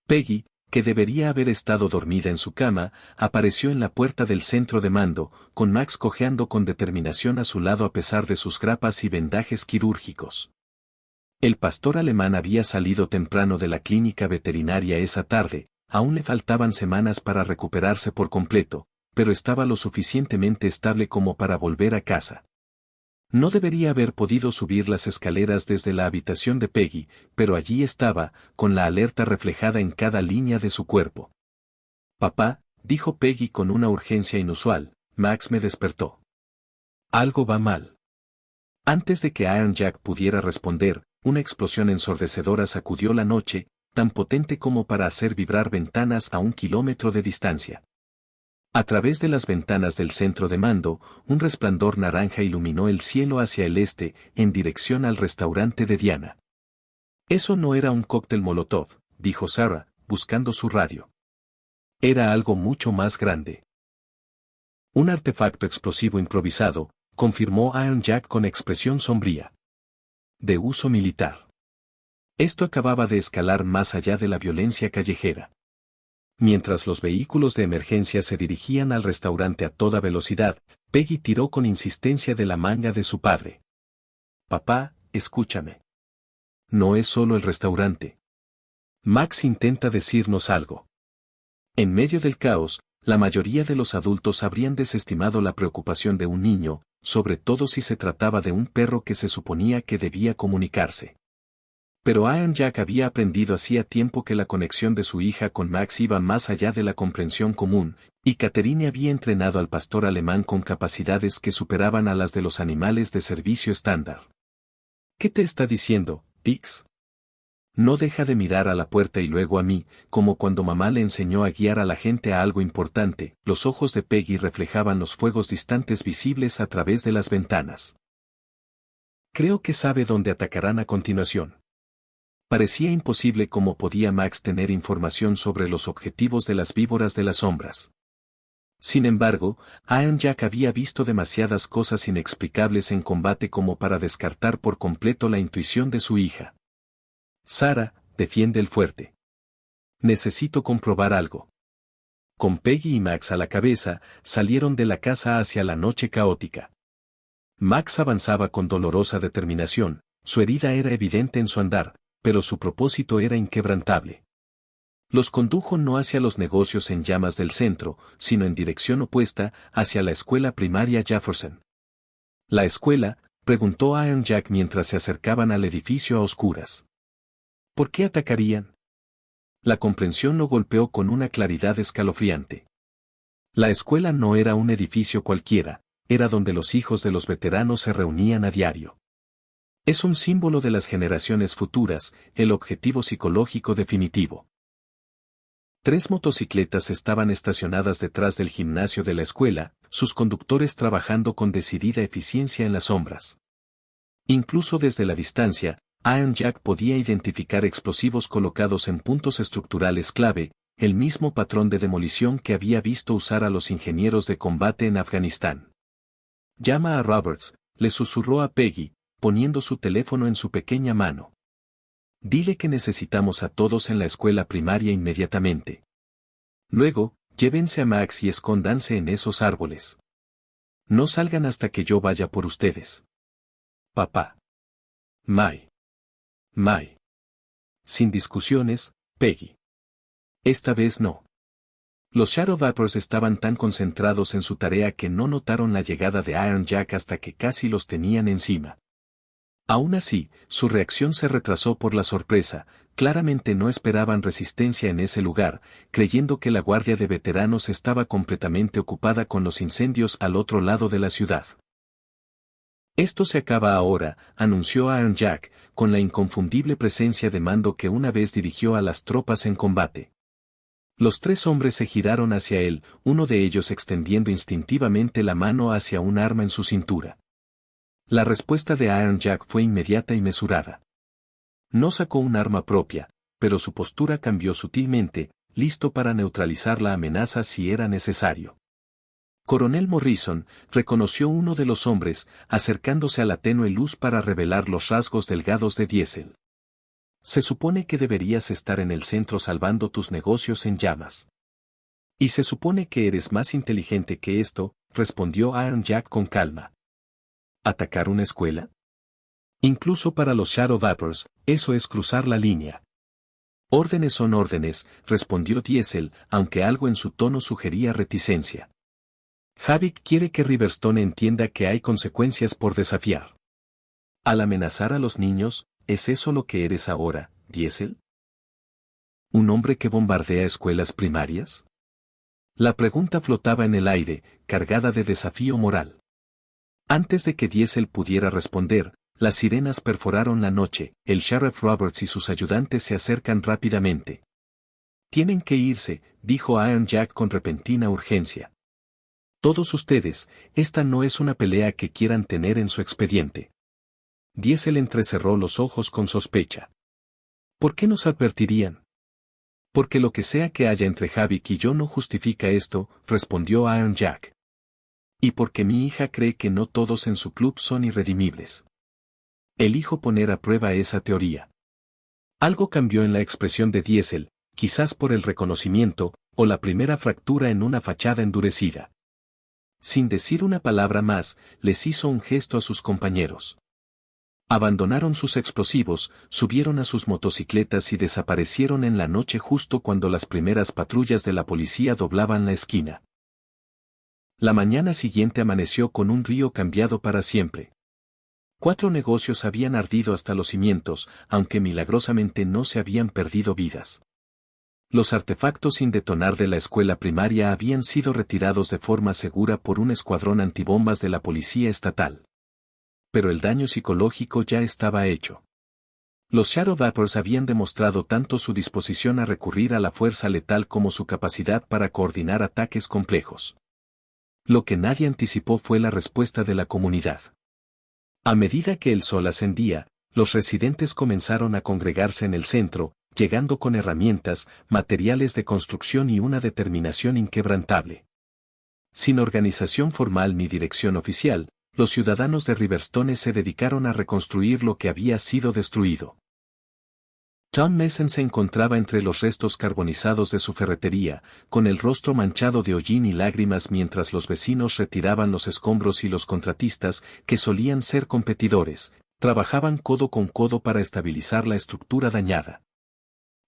Peggy, que debería haber estado dormida en su cama, apareció en la puerta del centro de mando, con Max cojeando con determinación a su lado a pesar de sus grapas y vendajes quirúrgicos. El pastor alemán había salido temprano de la clínica veterinaria esa tarde, aún le faltaban semanas para recuperarse por completo, pero estaba lo suficientemente estable como para volver a casa. No debería haber podido subir las escaleras desde la habitación de Peggy, pero allí estaba, con la alerta reflejada en cada línea de su cuerpo. Papá, dijo Peggy con una urgencia inusual. Max me despertó. Algo va mal. Antes de que Iron Jack pudiera responder, una explosión ensordecedora sacudió la noche, tan potente como para hacer vibrar ventanas a 1 kilómetro de distancia. A través de las ventanas del centro de mando, un resplandor naranja iluminó el cielo hacia el este, en dirección al restaurante de Diana. Eso no era un cóctel Molotov, dijo Sarah, buscando su radio. Era algo mucho más grande. Un artefacto explosivo improvisado, confirmó Iron Jack con expresión sombría. De uso militar. Esto acababa de escalar más allá de la violencia callejera. Mientras los vehículos de emergencia se dirigían al restaurante a toda velocidad, Peggy tiró con insistencia de la manga de su padre. Papá, escúchame. No es solo el restaurante. Max intenta decirnos algo. En medio del caos, la mayoría de los adultos habrían desestimado la preocupación de un niño, sobre todo si se trataba de un perro que se suponía que debía comunicarse. Pero Iron Jack había aprendido hacía tiempo que la conexión de su hija con Max iba más allá de la comprensión común, y Catherine había entrenado al pastor alemán con capacidades que superaban a las de los animales de servicio estándar. ¿Qué te está diciendo, Pix? No deja de mirar a la puerta y luego a mí, como cuando mamá le enseñó a guiar a la gente a algo importante. Los ojos de Peggy reflejaban los fuegos distantes visibles a través de las ventanas. Creo que sabe dónde atacarán a continuación. Parecía imposible cómo podía Max tener información sobre los objetivos de las víboras de las sombras. Sin embargo, Iron Jack había visto demasiadas cosas inexplicables en combate como para descartar por completo la intuición de su hija. Sarah, defiende el fuerte. Necesito comprobar algo. Con Peggy y Max a la cabeza, salieron de la casa hacia la noche caótica. Max avanzaba con dolorosa determinación, su herida era evidente en su andar, pero su propósito era inquebrantable. Los condujo no hacia los negocios en llamas del centro, sino en dirección opuesta, hacia la escuela primaria Jefferson. ¿La escuela?, preguntó Iron Jack mientras se acercaban al edificio a oscuras. ¿Por qué atacarían? La comprensión lo golpeó con una claridad escalofriante. La escuela no era un edificio cualquiera, era donde los hijos de los veteranos se reunían a diario. Es un símbolo de las generaciones futuras, el objetivo psicológico definitivo. 3 motocicletas estaban estacionadas detrás del gimnasio de la escuela, sus conductores trabajando con decidida eficiencia en las sombras. Incluso desde la distancia, Iron Jack podía identificar explosivos colocados en puntos estructurales clave, el mismo patrón de demolición que había visto usar a los ingenieros de combate en Afganistán. Llama a Roberts, le susurró a Peggy, poniendo su teléfono en su pequeña mano. Dile que necesitamos a todos en la escuela primaria inmediatamente. Luego, llévense a Max y escóndanse en esos árboles. No salgan hasta que yo vaya por ustedes. Papá. May. Sin discusiones, Peggy. Esta vez no. Los Shadow Vapors estaban tan concentrados en su tarea que no notaron la llegada de Iron Jack hasta que casi los tenían encima. Aún así, su reacción se retrasó por la sorpresa, claramente no esperaban resistencia en ese lugar, creyendo que la guardia de veteranos estaba completamente ocupada con los incendios al otro lado de la ciudad. Esto se acaba ahora, anunció Iron Jack, con la inconfundible presencia de mando que una vez dirigió a las tropas en combate. Los 3 hombres se giraron hacia él, uno de ellos extendiendo instintivamente la mano hacia un arma en su cintura. La respuesta de Iron Jack fue inmediata y mesurada. No sacó un arma propia, pero su postura cambió sutilmente, listo para neutralizar la amenaza si era necesario. Coronel Morrison reconoció uno de los hombres, acercándose a la tenue luz para revelar los rasgos delgados de Diesel. Se supone que deberías estar en el centro salvando tus negocios en llamas. Y se supone que eres más inteligente que esto, respondió Iron Jack con calma. ¿Atacar una escuela? Incluso para los Shadow Vapors, eso es cruzar la línea. Órdenes son órdenes, respondió Diesel, aunque algo en su tono sugería reticencia. Havik quiere que Riverstone entienda que hay consecuencias por desafiar. Al amenazar a los niños, ¿es eso lo que eres ahora, Diesel? ¿Un hombre que bombardea escuelas primarias? La pregunta flotaba en el aire, cargada de desafío moral. Antes de que Diesel pudiera responder, las sirenas perforaron la noche, el Sheriff Roberts y sus ayudantes se acercan rápidamente. Tienen que irse, dijo Iron Jack con repentina urgencia. Todos ustedes, esta no es una pelea que quieran tener en su expediente. Diesel entrecerró los ojos con sospecha. ¿Por qué nos advertirían? Porque lo que sea que haya entre Havik y yo no justifica esto, respondió Iron Jack. Y porque mi hija cree que no todos en su club son irredimibles. Elijo poner a prueba esa teoría. Algo cambió en la expresión de Diesel, quizás por el reconocimiento, o la primera fractura en una fachada endurecida. Sin decir una palabra más, les hizo un gesto a sus compañeros. Abandonaron sus explosivos, subieron a sus motocicletas y desaparecieron en la noche justo cuando las primeras patrullas de la policía doblaban la esquina. La mañana siguiente amaneció con un río cambiado para siempre. 4 negocios habían ardido hasta los cimientos, aunque milagrosamente no se habían perdido vidas. Los artefactos sin detonar de la escuela primaria habían sido retirados de forma segura por un escuadrón antibombas de la policía estatal. Pero el daño psicológico ya estaba hecho. Los Shadow Vapors habían demostrado tanto su disposición a recurrir a la fuerza letal como su capacidad para coordinar ataques complejos. Lo que nadie anticipó fue la respuesta de la comunidad. A medida que el sol ascendía, los residentes comenzaron a congregarse en el centro, llegando con herramientas, materiales de construcción y una determinación inquebrantable. Sin organización formal ni dirección oficial, los ciudadanos de Riverstone se dedicaron a reconstruir lo que había sido destruido. John Mason se encontraba entre los restos carbonizados de su ferretería, con el rostro manchado de hollín y lágrimas mientras los vecinos retiraban los escombros y los contratistas, que solían ser competidores, trabajaban codo con codo para estabilizar la estructura dañada.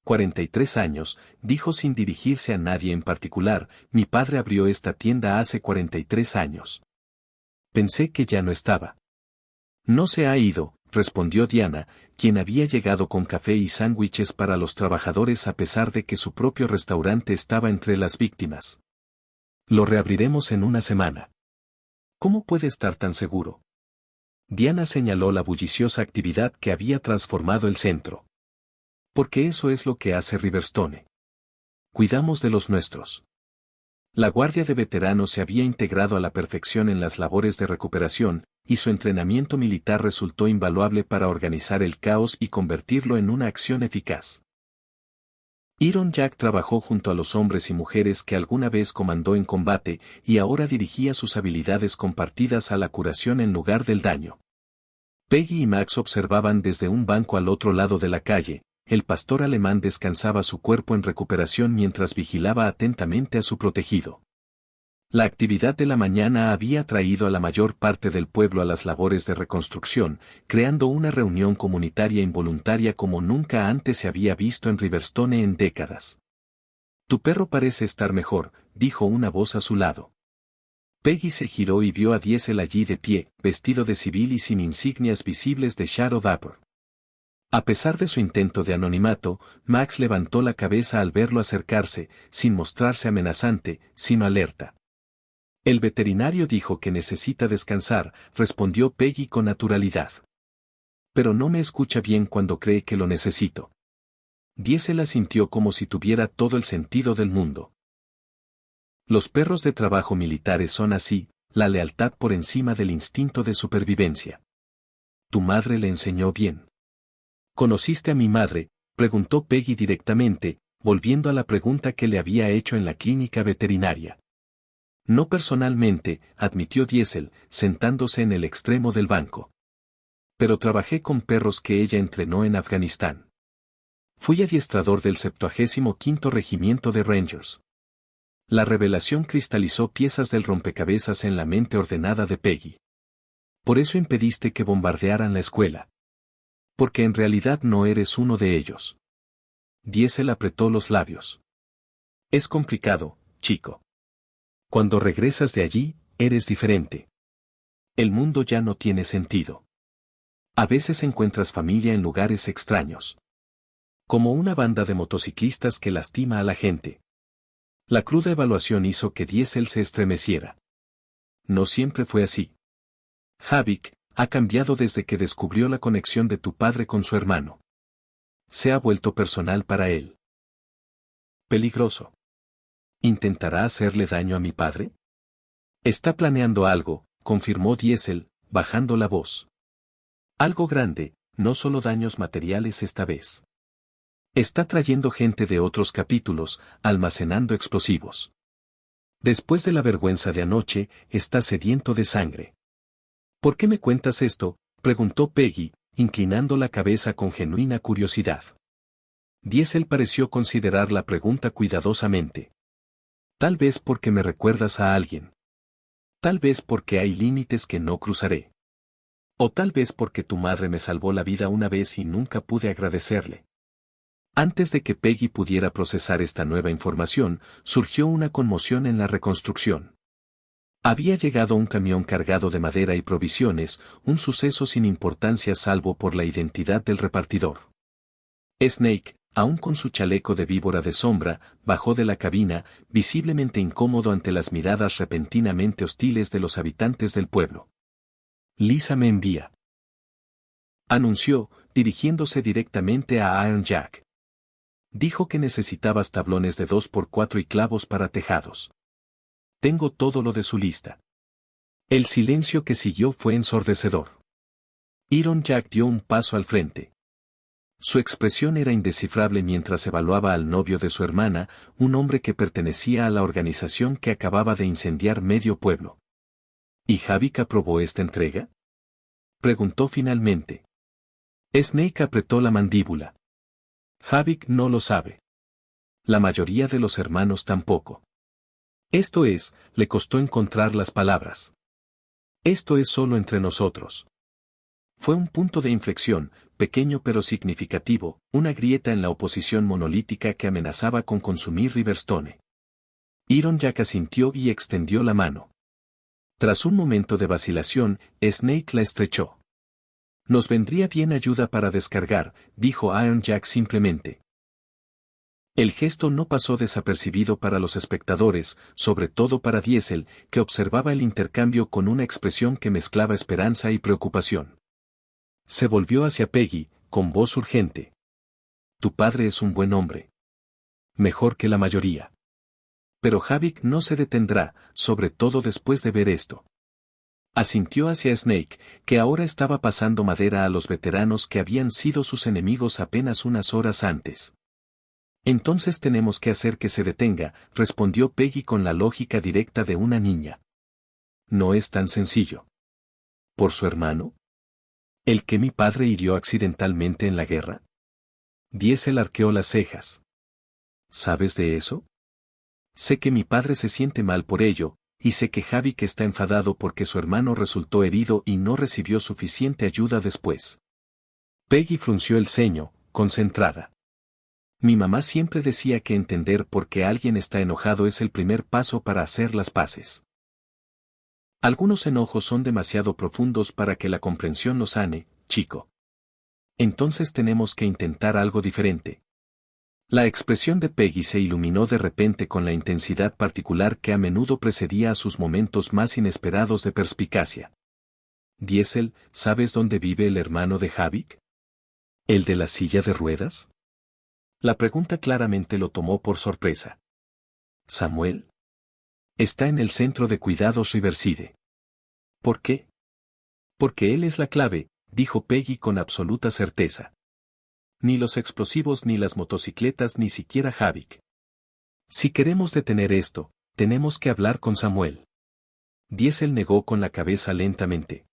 43 años, dijo sin dirigirse a nadie en particular, mi padre abrió esta tienda hace 43 años. Pensé que ya no estaba. No se ha ido, respondió Diana, quien había llegado con café y sándwiches para los trabajadores a pesar de que su propio restaurante estaba entre las víctimas. Lo reabriremos en una semana. ¿Cómo puede estar tan seguro? Diana señaló la bulliciosa actividad que había transformado el centro. Porque eso es lo que hace Riverstone. Cuidamos de los nuestros. La Guardia de Veteranos se había integrado a la perfección en las labores de recuperación, y su entrenamiento militar resultó invaluable para organizar el caos y convertirlo en una acción eficaz. Iron Jack trabajó junto a los hombres y mujeres que alguna vez comandó en combate, y ahora dirigía sus habilidades compartidas a la curación en lugar del daño. Peggy y Max observaban desde un banco al otro lado de la calle. El pastor alemán descansaba su cuerpo en recuperación mientras vigilaba atentamente a su protegido. La actividad de la mañana había traído a la mayor parte del pueblo a las labores de reconstrucción, creando una reunión comunitaria involuntaria como nunca antes se había visto en Riverstone en décadas. Tu perro parece estar mejor, dijo una voz a su lado. Peggy se giró y vio a Diesel allí de pie, vestido de civil y sin insignias visibles de Shadow Vapor. A pesar de su intento de anonimato, Max levantó la cabeza al verlo acercarse, sin mostrarse amenazante, sino alerta. El veterinario dijo que necesita descansar, respondió Peggy con naturalidad. Pero no me escucha bien cuando cree que lo necesito. Diesel asintió como si tuviera todo el sentido del mundo. Los perros de trabajo militares son así, la lealtad por encima del instinto de supervivencia. Tu madre le enseñó bien. ¿Conociste a mi madre?, preguntó Peggy directamente, volviendo a la pregunta que le había hecho en la clínica veterinaria. No personalmente, admitió Diesel, sentándose en el extremo del banco. Pero trabajé con perros que ella entrenó en Afganistán. Fui adiestrador del 75º Regimiento de Rangers. La revelación cristalizó piezas del rompecabezas en la mente ordenada de Peggy. Por eso impediste que bombardearan la escuela. Porque en realidad no eres uno de ellos. Diesel apretó los labios. Es complicado, chico. Cuando regresas de allí, eres diferente. El mundo ya no tiene sentido. A veces encuentras familia en lugares extraños. Como una banda de motociclistas que lastima a la gente. La cruda evaluación hizo que Diesel se estremeciera. No siempre fue así. Havik ha cambiado desde que descubrió la conexión de tu padre con su hermano. Se ha vuelto personal para él. Peligroso. ¿Intentará hacerle daño a mi padre? Está planeando algo, confirmó Diesel, bajando la voz. Algo grande, no solo daños materiales esta vez. Está trayendo gente de otros capítulos, almacenando explosivos. Después de la vergüenza de anoche, está sediento de sangre. ¿Por qué me cuentas esto?, preguntó Peggy, inclinando la cabeza con genuina curiosidad. Diesel pareció considerar la pregunta cuidadosamente. Tal vez porque me recuerdas a alguien. Tal vez porque hay límites que no cruzaré. O tal vez porque tu madre me salvó la vida una vez y nunca pude agradecerle. Antes de que Peggy pudiera procesar esta nueva información, surgió una conmoción en la reconstrucción. Había llegado un camión cargado de madera y provisiones, un suceso sin importancia salvo por la identidad del repartidor. Snake, aún con su chaleco de víbora de sombra, bajó de la cabina, visiblemente incómodo ante las miradas repentinamente hostiles de los habitantes del pueblo. Lisa me envía. Anunció, dirigiéndose directamente a Iron Jack. Dijo que necesitabas tablones de 2x4 y clavos para tejados. Tengo todo lo de su lista. El silencio que siguió fue ensordecedor. Iron Jack dio un paso al frente. Su expresión era indescifrable mientras evaluaba al novio de su hermana, un hombre que pertenecía a la organización que acababa de incendiar medio pueblo. ¿Y Havik aprobó esta entrega?, preguntó finalmente. Snake apretó la mandíbula. Havik no lo sabe. La mayoría de los hermanos tampoco. Esto es, le costó encontrar las palabras. Esto es solo entre nosotros. Fue un punto de inflexión, pequeño pero significativo, una grieta en la oposición monolítica que amenazaba con consumir Riverstone. Iron Jack asintió y extendió la mano. Tras un momento de vacilación, Snake la estrechó. Nos vendría bien ayuda para descargar, dijo Iron Jack simplemente. El gesto no pasó desapercibido para los espectadores, sobre todo para Diesel, que observaba el intercambio con una expresión que mezclaba esperanza y preocupación. Se volvió hacia Peggy, con voz urgente. Tu padre es un buen hombre. Mejor que la mayoría. Pero Havik no se detendrá, sobre todo después de ver esto. Asintió hacia Snake, que ahora estaba pasando madera a los veteranos que habían sido sus enemigos apenas unas horas antes. Entonces tenemos que hacer que se detenga, respondió Peggy con la lógica directa de una niña. No es tan sencillo. ¿Por su hermano? ¿El que mi padre hirió accidentalmente en la guerra? Diesel arqueó las cejas. ¿Sabes de eso? Sé que mi padre se siente mal por ello, y sé que Havik está enfadado porque su hermano resultó herido y no recibió suficiente ayuda después. Peggy frunció el ceño, concentrada. Mi mamá siempre decía que entender por qué alguien está enojado es el primer paso para hacer las paces. Algunos enojos son demasiado profundos para que la comprensión nos sane, chico. Entonces tenemos que intentar algo diferente. La expresión de Peggy se iluminó de repente con la intensidad particular que a menudo precedía a sus momentos más inesperados de perspicacia. Diesel, ¿sabes dónde vive el hermano de Havik? ¿El de la silla de ruedas? La pregunta claramente lo tomó por sorpresa. ¿Samuel? Está en el centro de cuidados Riverside. ¿Por qué? Porque él es la clave, dijo Peggy con absoluta certeza. Ni los explosivos ni las motocicletas ni siquiera Havik. Si queremos detener esto, tenemos que hablar con Samuel. Diesel negó con la cabeza lentamente.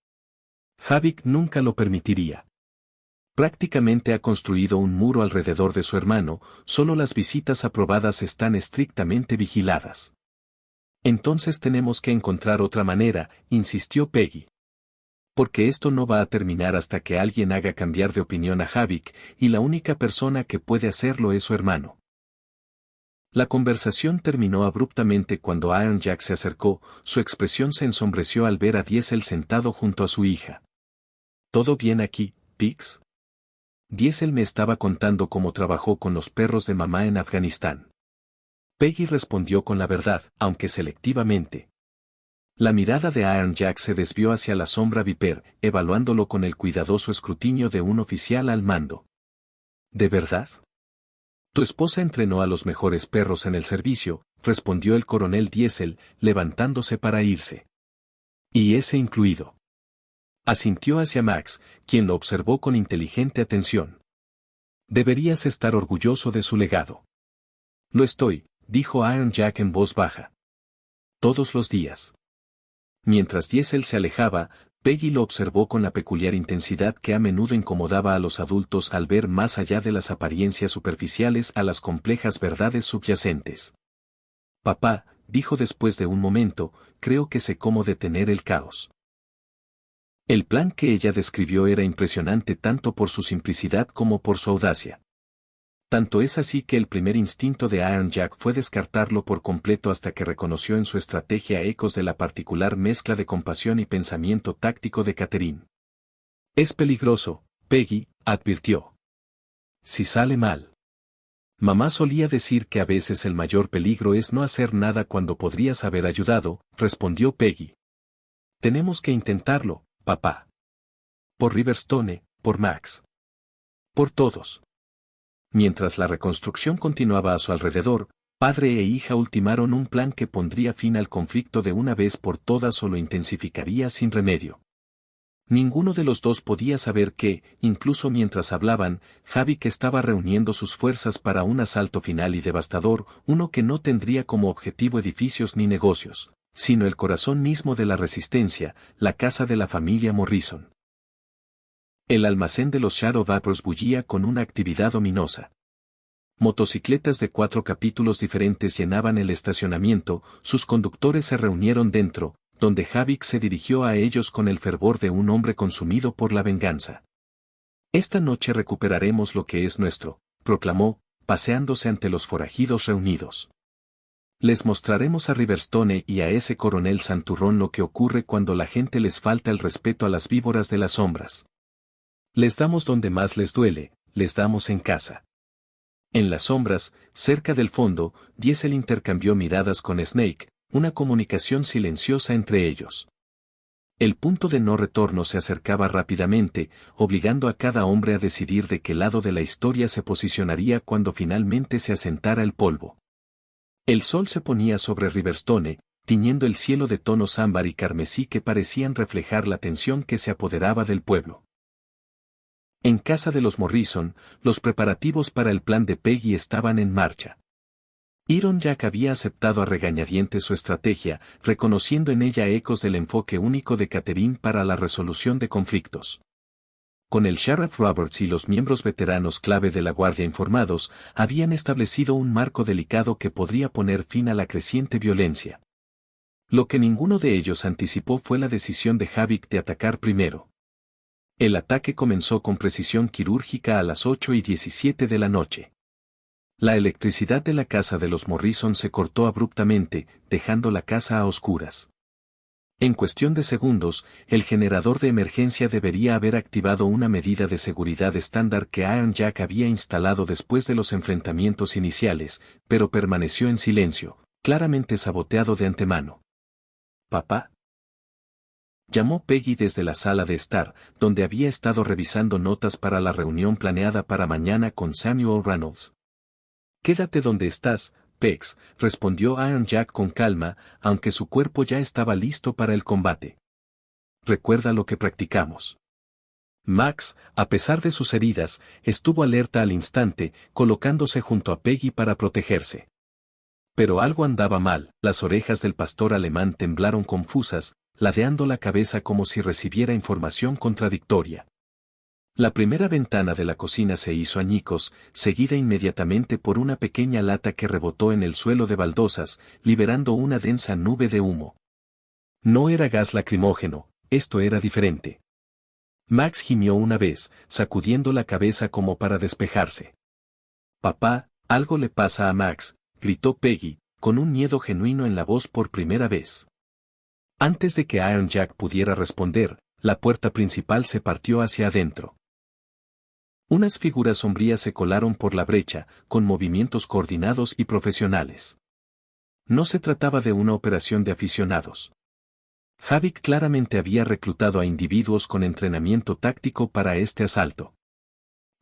Havik nunca lo permitiría. Prácticamente ha construido un muro alrededor de su hermano, solo las visitas aprobadas están estrictamente vigiladas. Entonces tenemos que encontrar otra manera, insistió Peggy. Porque esto no va a terminar hasta que alguien haga cambiar de opinión a Havik, y la única persona que puede hacerlo es su hermano. La conversación terminó abruptamente cuando Iron Jack se acercó, su expresión se ensombreció al ver a Diesel sentado junto a su hija. ¿Todo bien aquí, Pix? Diesel me estaba contando cómo trabajó con los perros de mamá en Afganistán. Peggy respondió con la verdad, aunque selectivamente. La mirada de Iron Jack se desvió hacia la sombra Viper, evaluándolo con el cuidadoso escrutinio de un oficial al mando. ¿De verdad? Tu esposa entrenó a los mejores perros en el servicio, respondió el coronel Diesel, levantándose para irse. Y ese incluido. Asintió hacia Max, quien lo observó con inteligente atención. Deberías estar orgulloso de su legado. Lo estoy, dijo Iron Jack en voz baja. Todos los días. Mientras Diesel se alejaba, Peggy lo observó con la peculiar intensidad que a menudo incomodaba a los adultos al ver más allá de las apariencias superficiales a las complejas verdades subyacentes. Papá, dijo después de un momento, creo que sé cómo detener el caos. El plan que ella describió era impresionante tanto por su simplicidad como por su audacia. Tanto es así que el primer instinto de Iron Jack fue descartarlo por completo hasta que reconoció en su estrategia ecos de la particular mezcla de compasión y pensamiento táctico de Catherine. Es peligroso, Peggy, advirtió. Si sale mal. Mamá solía decir que a veces el mayor peligro es no hacer nada cuando podrías haber ayudado, respondió Peggy. Tenemos que intentarlo, papá. Por Riverstone, por Max. Por todos. Mientras la reconstrucción continuaba a su alrededor, padre e hija ultimaron un plan que pondría fin al conflicto de una vez por todas o lo intensificaría sin remedio. Ninguno de los dos podía saber que, incluso mientras hablaban, Havik estaba reuniendo sus fuerzas para un asalto final y devastador, uno que no tendría como objetivo edificios ni negocios, sino el corazón mismo de la resistencia, la casa de la familia Morrison. El almacén de los Shadow Vapors bullía con una actividad ominosa. Motocicletas de 4 capítulos diferentes llenaban el estacionamiento, sus conductores se reunieron dentro, donde Havik se dirigió a ellos con el fervor de un hombre consumido por la venganza. Esta noche recuperaremos lo que es nuestro, proclamó, paseándose ante los forajidos reunidos. Les mostraremos a Riverstone y a ese coronel santurrón lo que ocurre cuando la gente les falta el respeto a las víboras de las sombras. Les damos donde más les duele, les damos en casa. En las sombras, cerca del fondo, Diesel intercambió miradas con Snake, una comunicación silenciosa entre ellos. El punto de no retorno se acercaba rápidamente, obligando a cada hombre a decidir de qué lado de la historia se posicionaría cuando finalmente se asentara el polvo. El sol se ponía sobre Riverstone, tiñendo el cielo de tonos ámbar y carmesí que parecían reflejar la tensión que se apoderaba del pueblo. En casa de los Morrison, los preparativos para el plan de Peggy estaban en marcha. Iron Jack había aceptado a regañadientes su estrategia, reconociendo en ella ecos del enfoque único de Catherine para la resolución de conflictos. Con el Sheriff Roberts y los miembros veteranos clave de la Guardia informados, habían establecido un marco delicado que podría poner fin a la creciente violencia. Lo que ninguno de ellos anticipó fue la decisión de Havik de atacar primero. El ataque comenzó con precisión quirúrgica a las 8:17 de la noche. La electricidad de la casa de los Morrison se cortó abruptamente, dejando la casa a oscuras. En cuestión de segundos, el generador de emergencia debería haber activado una medida de seguridad estándar que Iron Jack había instalado después de los enfrentamientos iniciales, pero permaneció en silencio, claramente saboteado de antemano. ¿Papá? Llamó Peggy desde la sala de estar, donde había estado revisando notas para la reunión planeada para mañana con Samuel Reynolds. Quédate donde estás, Pex, respondió Iron Jack con calma, aunque su cuerpo ya estaba listo para el combate. Recuerda lo que practicamos. Max, a pesar de sus heridas, estuvo alerta al instante, colocándose junto a Peggy para protegerse. Pero algo andaba mal, las orejas del pastor alemán temblaron confusas, ladeando la cabeza como si recibiera información contradictoria. La primera ventana de la cocina se hizo añicos, seguida inmediatamente por una pequeña lata que rebotó en el suelo de baldosas, liberando una densa nube de humo. No era gas lacrimógeno, esto era diferente. Max gimió una vez, sacudiendo la cabeza como para despejarse. Papá, algo le pasa a Max, gritó Peggy, con un miedo genuino en la voz por primera vez. Antes de que Iron Jack pudiera responder, la puerta principal se partió hacia adentro. Unas figuras sombrías se colaron por la brecha, con movimientos coordinados y profesionales. No se trataba de una operación de aficionados. Havik claramente había reclutado a individuos con entrenamiento táctico para este asalto.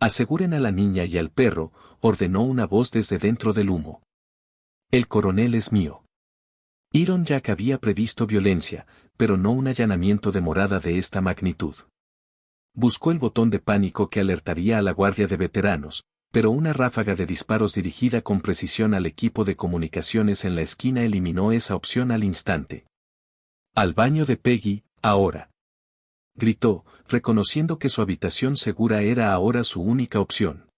Aseguren a la niña y al perro, ordenó una voz desde dentro del humo. El coronel es mío. Iron Jack había previsto violencia, pero no un allanamiento de morada de esta magnitud. Buscó el botón de pánico que alertaría a la guardia de veteranos, pero una ráfaga de disparos dirigida con precisión al equipo de comunicaciones en la esquina eliminó esa opción al instante. «Al baño de Peggy, ahora», gritó, reconociendo que su habitación segura era ahora su única opción.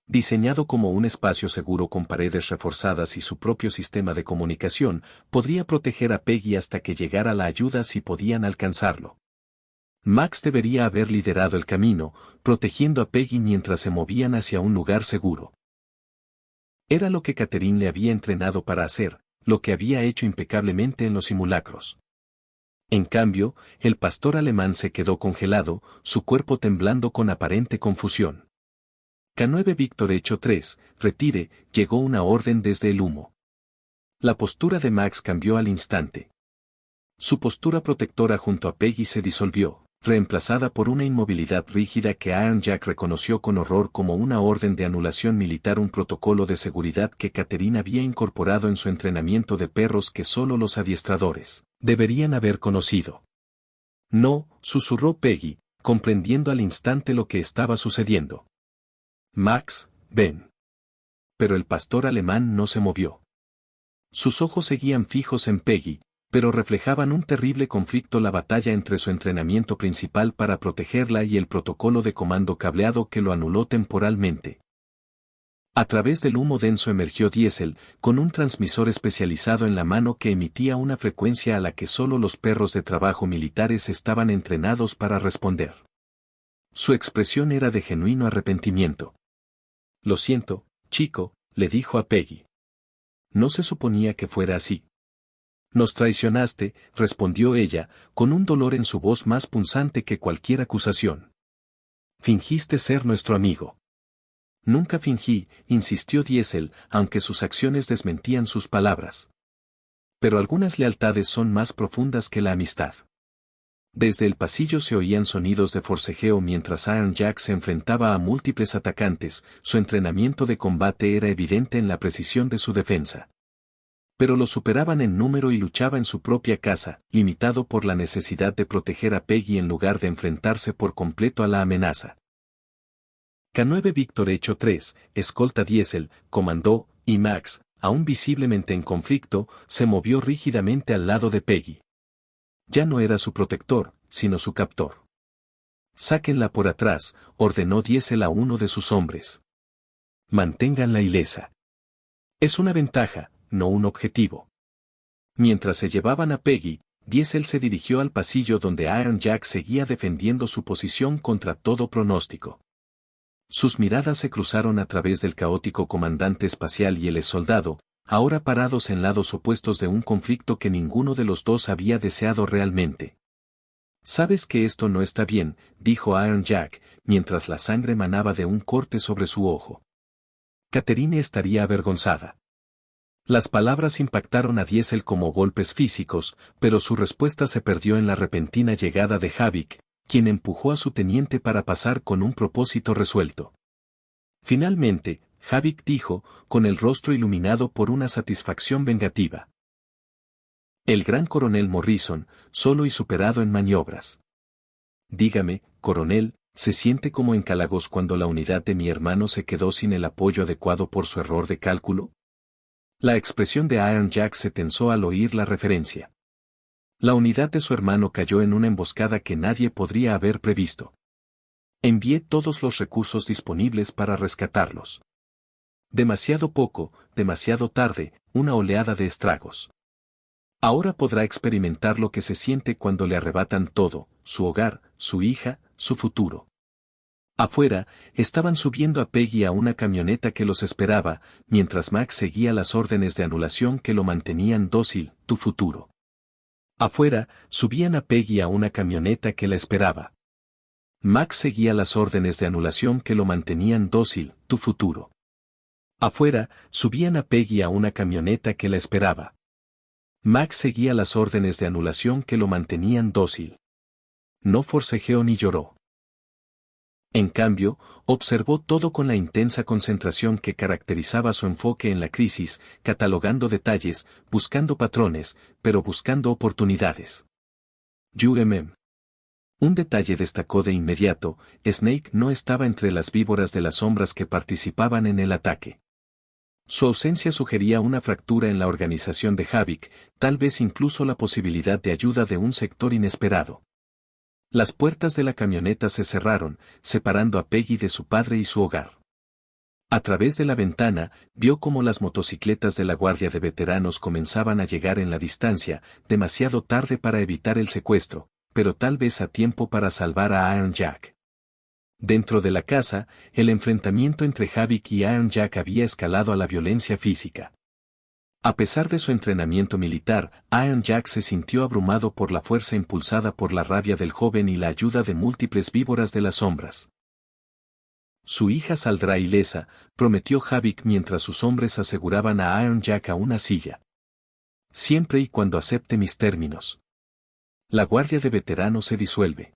Diseñado como un espacio seguro con paredes reforzadas y su propio sistema de comunicación, podría proteger a Peggy hasta que llegara la ayuda si podían alcanzarlo. Max debería haber liderado el camino, protegiendo a Peggy mientras se movían hacia un lugar seguro. Era lo que Catherine le había entrenado para hacer, lo que había hecho impecablemente en los simulacros. En cambio, el pastor alemán se quedó congelado, su cuerpo temblando con aparente confusión. K9 Víctor hecho 3, retire, llegó una orden desde el humo. La postura de Max cambió al instante. Su postura protectora junto a Peggy se disolvió, reemplazada por una inmovilidad rígida que Iron Jack reconoció con horror como una orden de anulación militar, un protocolo de seguridad que Catherine había incorporado en su entrenamiento de perros que solo los adiestradores deberían haber conocido. No, susurró Peggy, comprendiendo al instante lo que estaba sucediendo. Max, ven. Pero el pastor alemán no se movió. Sus ojos seguían fijos en Peggy, pero reflejaban un terrible conflicto, la batalla entre su entrenamiento principal para protegerla y el protocolo de comando cableado que lo anuló temporalmente. A través del humo denso emergió Diesel, con un transmisor especializado en la mano que emitía una frecuencia a la que solo los perros de trabajo militares estaban entrenados para responder. Su expresión era de genuino arrepentimiento. Lo siento, chico, le dijo a Peggy. No se suponía que fuera así. Nos traicionaste, respondió ella, con un dolor en su voz más punzante que cualquier acusación. Fingiste ser nuestro amigo. Nunca fingí, insistió Diesel, aunque sus acciones desmentían sus palabras. Pero algunas lealtades son más profundas que la amistad. Desde el pasillo se oían sonidos de forcejeo mientras Iron Jack se enfrentaba a múltiples atacantes, su entrenamiento de combate era evidente en la precisión de su defensa. Pero lo superaban en número y luchaba en su propia casa, limitado por la necesidad de proteger a Peggy en lugar de enfrentarse por completo a la amenaza. K9 Víctor hecho 3, escolta Diesel, comandó, y Max, aún visiblemente en conflicto, se movió rígidamente al lado de Peggy. Ya no era su protector, sino su captor. Sáquenla por atrás, ordenó Diesel a uno de sus hombres. Manténganla ilesa. Es una ventaja, no un objetivo. Mientras se llevaban a Peggy, Diesel se dirigió al pasillo donde Iron Jack seguía defendiendo su posición contra todo pronóstico. Sus miradas se cruzaron a través del caótico comandante espacial y el soldado, ahora parados en lados opuestos de un conflicto que ninguno de los dos había deseado realmente. «Sabes que esto no está bien», dijo Iron Jack, mientras la sangre manaba de un corte sobre su ojo. Catherine estaría avergonzada. Las palabras impactaron a Diesel como golpes físicos, pero su respuesta se perdió en la repentina llegada de Havik, quien empujó a su teniente para pasar con un propósito resuelto. Finalmente, Havik dijo, con el rostro iluminado por una satisfacción vengativa. El gran coronel Morrison, solo y superado en maniobras. Dígame, coronel, ¿se siente como en Calagos cuando la unidad de mi hermano se quedó sin el apoyo adecuado por su error de cálculo? La expresión de Iron Jack se tensó al oír la referencia. La unidad de su hermano cayó en una emboscada que nadie podría haber previsto. Envié todos los recursos disponibles para rescatarlos. Demasiado poco, demasiado tarde, una oleada de estragos. Ahora podrá experimentar lo que se siente cuando le arrebatan todo, su hogar, su hija, su futuro. Afuera, estaban subiendo a Peggy a una camioneta que los esperaba, mientras Max seguía las órdenes de anulación que lo mantenían dócil, tu futuro. Afuera, subían a Peggy a una camioneta que la esperaba. Max seguía las órdenes de anulación que lo mantenían dócil, tu futuro. Afuera, subían a Peggy a una camioneta que la esperaba. Max seguía las órdenes de anulación que lo mantenían dócil. No forcejeó ni lloró. En cambio, observó todo con la intensa concentración que caracterizaba su enfoque en la crisis, catalogando detalles, buscando patrones, pero buscando oportunidades. Un detalle destacó de inmediato: Snake no estaba entre las víboras de las sombras que participaban en el ataque. Su ausencia sugería una fractura en la organización de Havik, tal vez incluso la posibilidad de ayuda de un sector inesperado. Las puertas de la camioneta se cerraron, separando a Peggy de su padre y su hogar. A través de la ventana, vio cómo las motocicletas de la Guardia de Veteranos comenzaban a llegar en la distancia, demasiado tarde para evitar el secuestro, pero tal vez a tiempo para salvar a Iron Jack. Dentro de la casa, el enfrentamiento entre Havik y Iron Jack había escalado a la violencia física. A pesar de su entrenamiento militar, Iron Jack se sintió abrumado por la fuerza impulsada por la rabia del joven y la ayuda de múltiples víboras de las sombras. Su hija saldrá ilesa, prometió Havik mientras sus hombres aseguraban a Iron Jack a una silla. Siempre y cuando acepte mis términos. La Guardia de Veteranos se disuelve.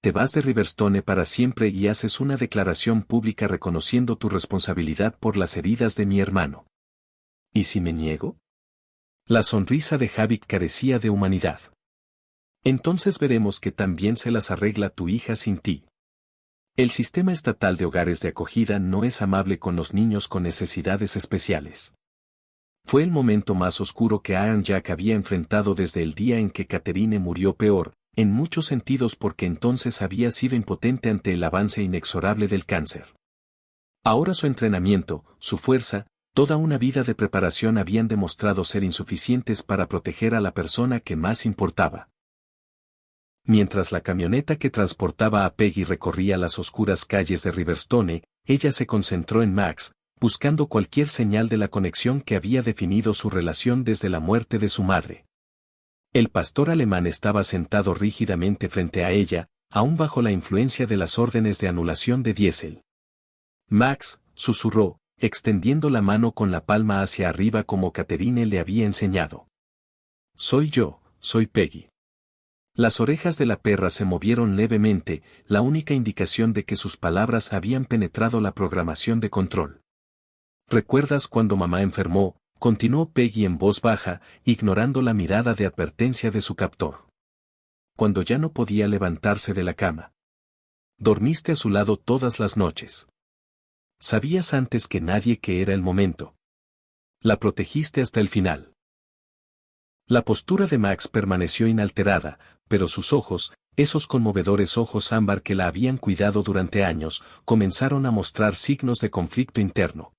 Te vas de Riverstone para siempre y haces una declaración pública reconociendo tu responsabilidad por las heridas de mi hermano. ¿Y si me niego? La sonrisa de Havik carecía de humanidad. Entonces veremos que también se las arregla tu hija sin ti. El sistema estatal de hogares de acogida no es amable con los niños con necesidades especiales. Fue el momento más oscuro que Iron Jack había enfrentado desde el día en que Catherine murió, peor, en muchos sentidos, porque entonces había sido impotente ante el avance inexorable del cáncer. Ahora su entrenamiento, su fuerza, toda una vida de preparación habían demostrado ser insuficientes para proteger a la persona que más importaba. Mientras la camioneta que transportaba a Peggy recorría las oscuras calles de Riverstone, ella se concentró en Max, buscando cualquier señal de la conexión que había definido su relación desde la muerte de su madre. El pastor alemán estaba sentado rígidamente frente a ella, aún bajo la influencia de las órdenes de anulación de Diesel. Max, susurró, extendiendo la mano con la palma hacia arriba como Catherine le había enseñado. Soy Peggy. Las orejas de la perra se movieron levemente, la única indicación de que sus palabras habían penetrado la programación de control. ¿Recuerdas cuando mamá enfermó?, continuó Peggy en voz baja, ignorando la mirada de advertencia de su captor. Cuando ya no podía levantarse de la cama. Dormiste a su lado todas las noches. Sabías antes que nadie que era el momento. La protegiste hasta el final. La postura de Max permaneció inalterada, pero sus ojos, esos conmovedores ojos ámbar que la habían cuidado durante años, comenzaron a mostrar signos de conflicto interno.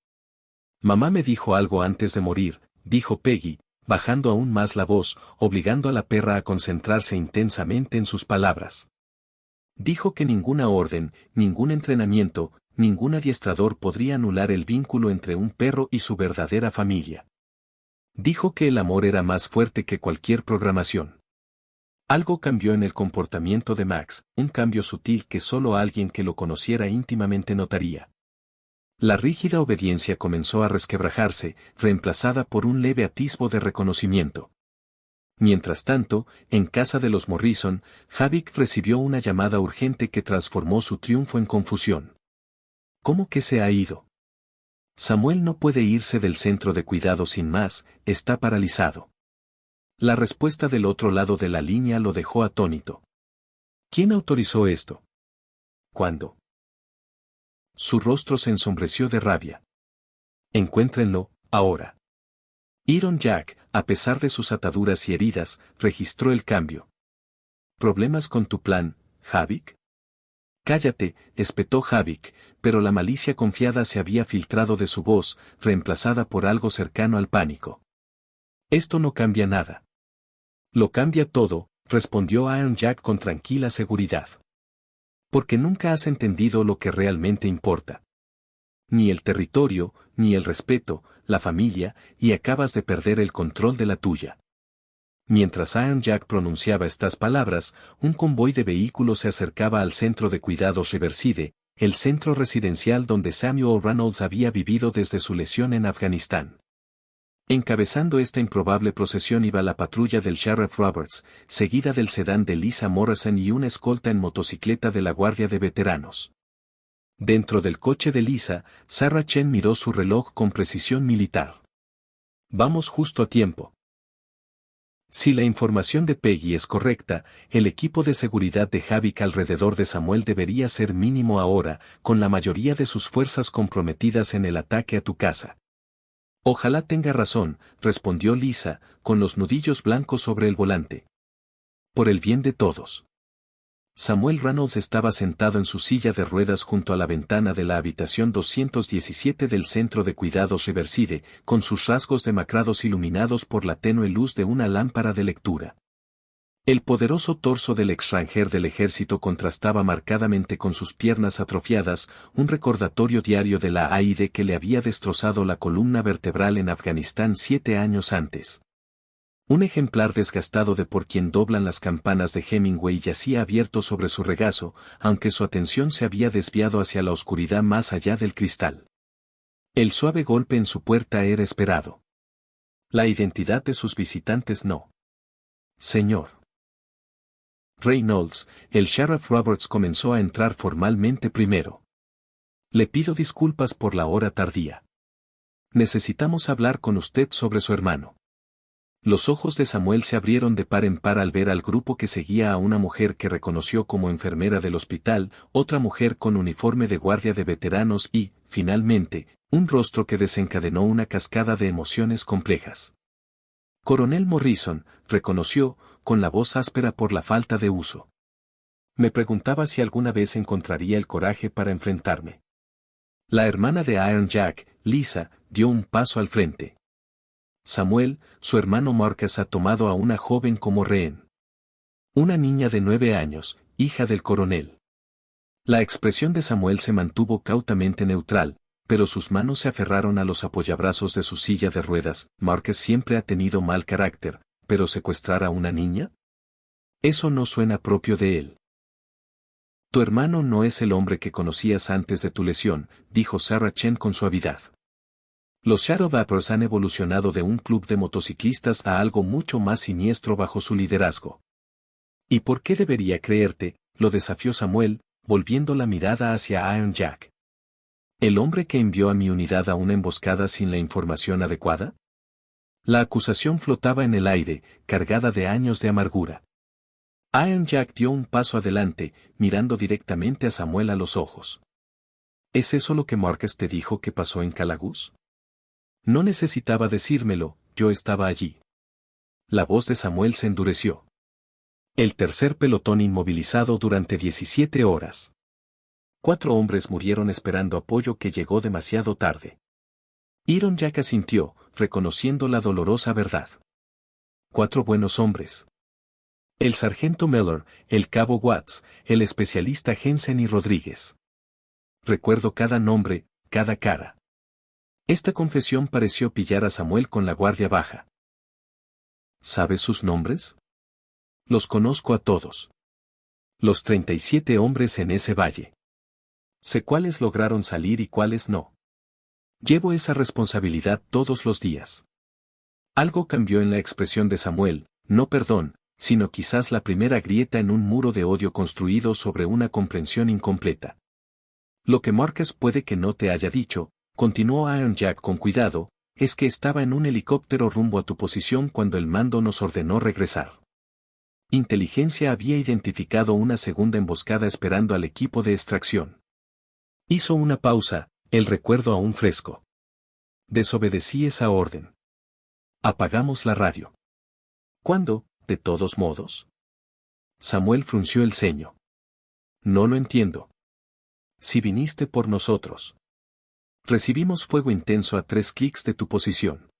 Mamá me dijo algo antes de morir, dijo Peggy, bajando aún más la voz, obligando a la perra a concentrarse intensamente en sus palabras. Dijo que ninguna orden, ningún entrenamiento, ningún adiestrador podría anular el vínculo entre un perro y su verdadera familia. Dijo que el amor era más fuerte que cualquier programación. Algo cambió en el comportamiento de Max, un cambio sutil que solo alguien que lo conociera íntimamente notaría. La rígida obediencia comenzó a resquebrajarse, reemplazada por un leve atisbo de reconocimiento. Mientras tanto, en casa de los Morrison, Havik recibió una llamada urgente que transformó su triunfo en confusión. ¿Cómo que se ha ido? Samuel no puede irse del centro de cuidado sin más, está paralizado. La respuesta del otro lado de la línea lo dejó atónito. ¿Quién autorizó esto? ¿Cuándo? Su rostro se ensombreció de rabia. Encuéntrenlo, ahora. Iron Jack, a pesar de sus ataduras y heridas, registró el cambio. ¿Problemas con tu plan, Havik? Cállate, espetó Havik, pero la malicia confiada se había filtrado de su voz, reemplazada por algo cercano al pánico. Esto no cambia nada. Lo cambia todo, respondió Iron Jack con tranquila seguridad. Porque nunca has entendido lo que realmente importa. Ni el territorio, ni el respeto, la familia, y acabas de perder el control de la tuya. Mientras Iron Jack pronunciaba estas palabras, un convoy de vehículos se acercaba al centro de cuidados Riverside, el centro residencial donde Samuel Reynolds había vivido desde su lesión en Afganistán. Encabezando esta improbable procesión iba la patrulla del Sheriff Roberts, seguida del sedán de Lisa Morrison y una escolta en motocicleta de la Guardia de Veteranos. Dentro del coche de Lisa, Sarah Chen miró su reloj con precisión militar. Vamos justo a tiempo. Si la información de Peggy es correcta, el equipo de seguridad de Havik alrededor de Samuel debería ser mínimo ahora, con la mayoría de sus fuerzas comprometidas en el ataque a tu casa. Ojalá tenga razón, respondió Lisa, con los nudillos blancos sobre el volante. Por el bien de todos. Samuel Reynolds estaba sentado en su silla de ruedas junto a la ventana de la habitación 217 del Centro de Cuidados Riverside, con sus rasgos demacrados iluminados por la tenue luz de una lámpara de lectura. El poderoso torso del ex ranger del ejército contrastaba marcadamente con sus piernas atrofiadas, un recordatorio diario de la AID que le había destrozado la columna vertebral en Afganistán 7 años antes. Un ejemplar desgastado de Por quien doblan las campanas de Hemingway yacía abierto sobre su regazo, aunque su atención se había desviado hacia la oscuridad más allá del cristal. El suave golpe en su puerta era esperado. La identidad de sus visitantes no. Señor Reynolds, el Sheriff Roberts comenzó a entrar formalmente primero. Le pido disculpas por la hora tardía. Necesitamos hablar con usted sobre su hermano. Los ojos de Samuel se abrieron de par en par al ver al grupo que seguía a una mujer que reconoció como enfermera del hospital, otra mujer con uniforme de guardia de veteranos y, finalmente, un rostro que desencadenó una cascada de emociones complejas. Coronel Morrison, reconoció, con la voz áspera por la falta de uso. Me preguntaba si alguna vez encontraría el coraje para enfrentarme. La hermana de Iron Jack, Lisa, dio un paso al frente. Samuel, su hermano Marcus ha tomado a una joven como rehén. Una niña de 9 años, hija del coronel. La expresión de Samuel se mantuvo cautamente neutral, pero sus manos se aferraron a los apoyabrazos de su silla de ruedas. Marcus siempre ha tenido mal carácter, pero ¿secuestrar a una niña? Eso no suena propio de él. Tu hermano no es el hombre que conocías antes de tu lesión, dijo Sarah Chen con suavidad. Los Shadow Vapors han evolucionado de un club de motociclistas a algo mucho más siniestro bajo su liderazgo. ¿Y por qué debería creerte?, lo desafió Samuel, volviendo la mirada hacia Iron Jack. ¿El hombre que envió a mi unidad a una emboscada sin la información adecuada? La acusación flotaba en el aire, cargada de años de amargura. Iron Jack dio un paso adelante, mirando directamente a Samuel a los ojos. ¿Es eso lo que Marcus te dijo que pasó en Calagus? No necesitaba decírmelo, yo estaba allí. La voz de Samuel se endureció. El tercer pelotón inmovilizado durante 17 horas. 4 hombres murieron esperando apoyo que llegó demasiado tarde. Iron Jack asintió, reconociendo la dolorosa verdad. 4 buenos hombres. El sargento Miller, el cabo Watts, el especialista Jensen y Rodríguez. Recuerdo cada nombre, cada cara. Esta confesión pareció pillar a Samuel con la guardia baja. ¿Sabes sus nombres? Los conozco a todos. Los 37 hombres en ese valle. Sé cuáles lograron salir y cuáles no. Llevo esa responsabilidad todos los días. Algo cambió en la expresión de Samuel, no perdón, sino quizás la primera grieta en un muro de odio construido sobre una comprensión incompleta. Lo que Marcus puede que no te haya dicho, continuó Iron Jack con cuidado, es que estaba en un helicóptero rumbo a tu posición cuando el mando nos ordenó regresar. Inteligencia había identificado una segunda emboscada esperando al equipo de extracción. Hizo una pausa, el recuerdo aún fresco. Desobedecí esa orden. Apagamos la radio. ¿Cuándo, de todos modos? Samuel frunció el ceño. No lo entiendo. Si viniste por nosotros. Recibimos fuego intenso a 3 clics de tu posición.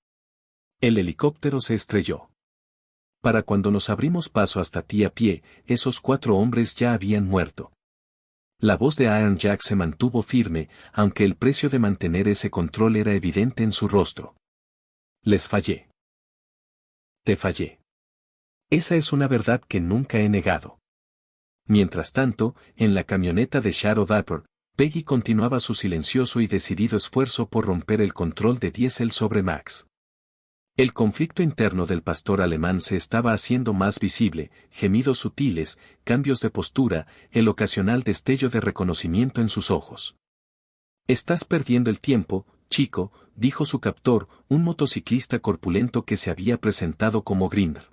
El helicóptero se estrelló. Para cuando nos abrimos paso hasta ti a pie, esos 4 hombres ya habían muerto. La voz de Iron Jack se mantuvo firme, aunque el precio de mantener ese control era evidente en su rostro. Les fallé. Te fallé. Esa es una verdad que nunca he negado. Mientras tanto, en la camioneta de Shadow Vapor, Peggy continuaba su silencioso y decidido esfuerzo por romper el control de Diesel sobre Max. El conflicto interno del pastor alemán se estaba haciendo más visible, gemidos sutiles, cambios de postura, el ocasional destello de reconocimiento en sus ojos. «Estás perdiendo el tiempo, chico», dijo su captor, un motociclista corpulento que se había presentado como Grinder.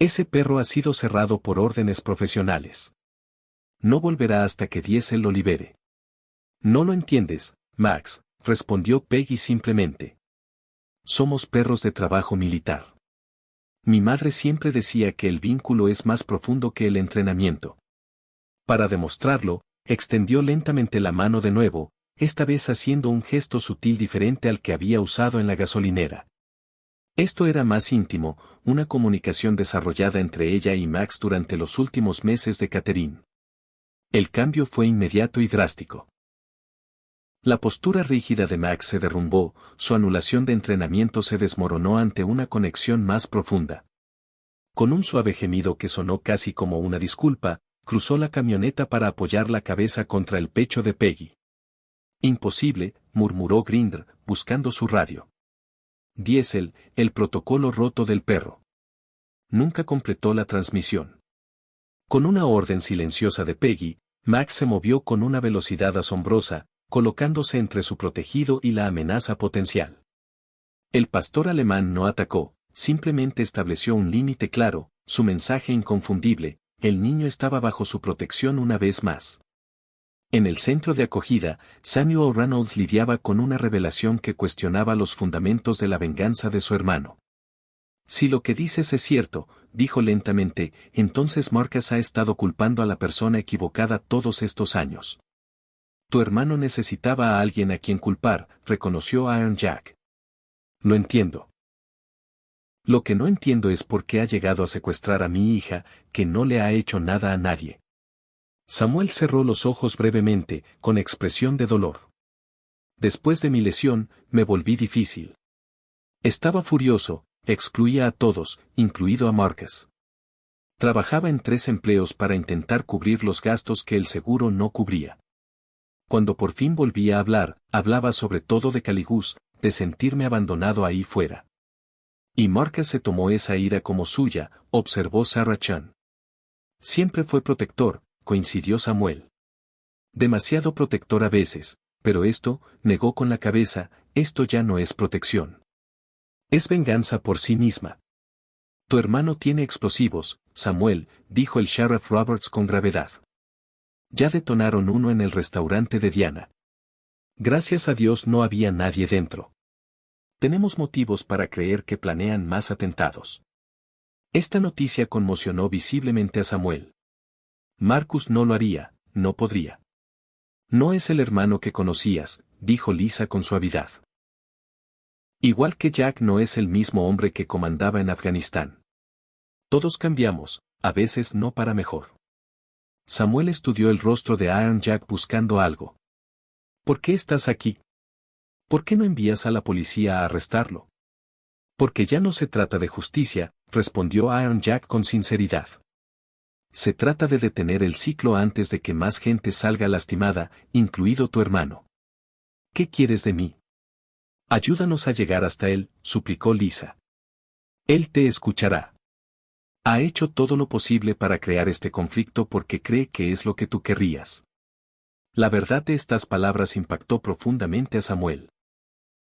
«Ese perro ha sido cerrado por órdenes profesionales. No volverá hasta que Diesel lo libere». «No lo entiendes, Max», respondió Peggy simplemente. «Somos perros de trabajo militar. Mi madre siempre decía que el vínculo es más profundo que el entrenamiento». Para demostrarlo, extendió lentamente la mano de nuevo, esta vez haciendo un gesto sutil diferente al que había usado en la gasolinera. Esto era más íntimo, una comunicación desarrollada entre ella y Max durante los últimos meses de Catherine. El cambio fue inmediato y drástico. La postura rígida de Max se derrumbó, su anulación de entrenamiento se desmoronó ante una conexión más profunda. Con un suave gemido que sonó casi como una disculpa, cruzó la camioneta para apoyar la cabeza contra el pecho de Peggy. «Imposible», murmuró Grinder, buscando su radio. «Diesel, el protocolo roto del perro». Nunca completó la transmisión. Con una orden silenciosa de Peggy, Max se movió con una velocidad asombrosa, colocándose entre su protegido y la amenaza potencial. El pastor alemán no atacó, simplemente estableció un límite claro, su mensaje inconfundible: el niño estaba bajo su protección una vez más. En el centro de acogida, Samuel Reynolds lidiaba con una revelación que cuestionaba los fundamentos de la venganza de su hermano. «Si lo que dices es cierto», dijo lentamente, «entonces Marcus ha estado culpando a la persona equivocada todos estos años». «Tu hermano necesitaba a alguien a quien culpar», reconoció Iron Jack. «Lo entiendo. Lo que no entiendo es por qué ha llegado a secuestrar a mi hija, que no le ha hecho nada a nadie». Samuel cerró los ojos brevemente, con expresión de dolor. «Después de mi lesión, me volví difícil. Estaba furioso, excluía a todos, incluido a Marcus. Trabajaba en 3 empleos para intentar cubrir los gastos que el seguro no cubría. Cuando por fin volvía a hablar, hablaba sobre todo de Caligús, de sentirme abandonado ahí fuera. Y Marcus se tomó esa ira como suya», observó Sarah Chan. «Siempre fue protector», coincidió Samuel. «Demasiado protector a veces, pero esto», negó con la cabeza, «esto ya no es protección. Es venganza por sí misma». «Tu hermano tiene explosivos, Samuel», dijo el sheriff Roberts con gravedad. «Ya detonaron uno en el restaurante de Diana. Gracias a Dios no había nadie dentro. Tenemos motivos para creer que planean más atentados». Esta noticia conmocionó visiblemente a Samuel. «Marcus no lo haría, no podría». «No es el hermano que conocías», dijo Lisa con suavidad. «Igual que Jack no es el mismo hombre que comandaba en Afganistán. Todos cambiamos, a veces no para mejor». Samuel estudió el rostro de Iron Jack buscando algo. «¿Por qué estás aquí? ¿Por qué no envías a la policía a arrestarlo?» «Porque ya no se trata de justicia», respondió Iron Jack con sinceridad. «Se trata de detener el ciclo antes de que más gente salga lastimada, incluido tu hermano». «¿Qué quieres de mí?» «Ayúdanos a llegar hasta él», suplicó Lisa. «Él te escuchará. Ha hecho todo lo posible para crear este conflicto porque cree que es lo que tú querrías». La verdad de estas palabras impactó profundamente a Samuel.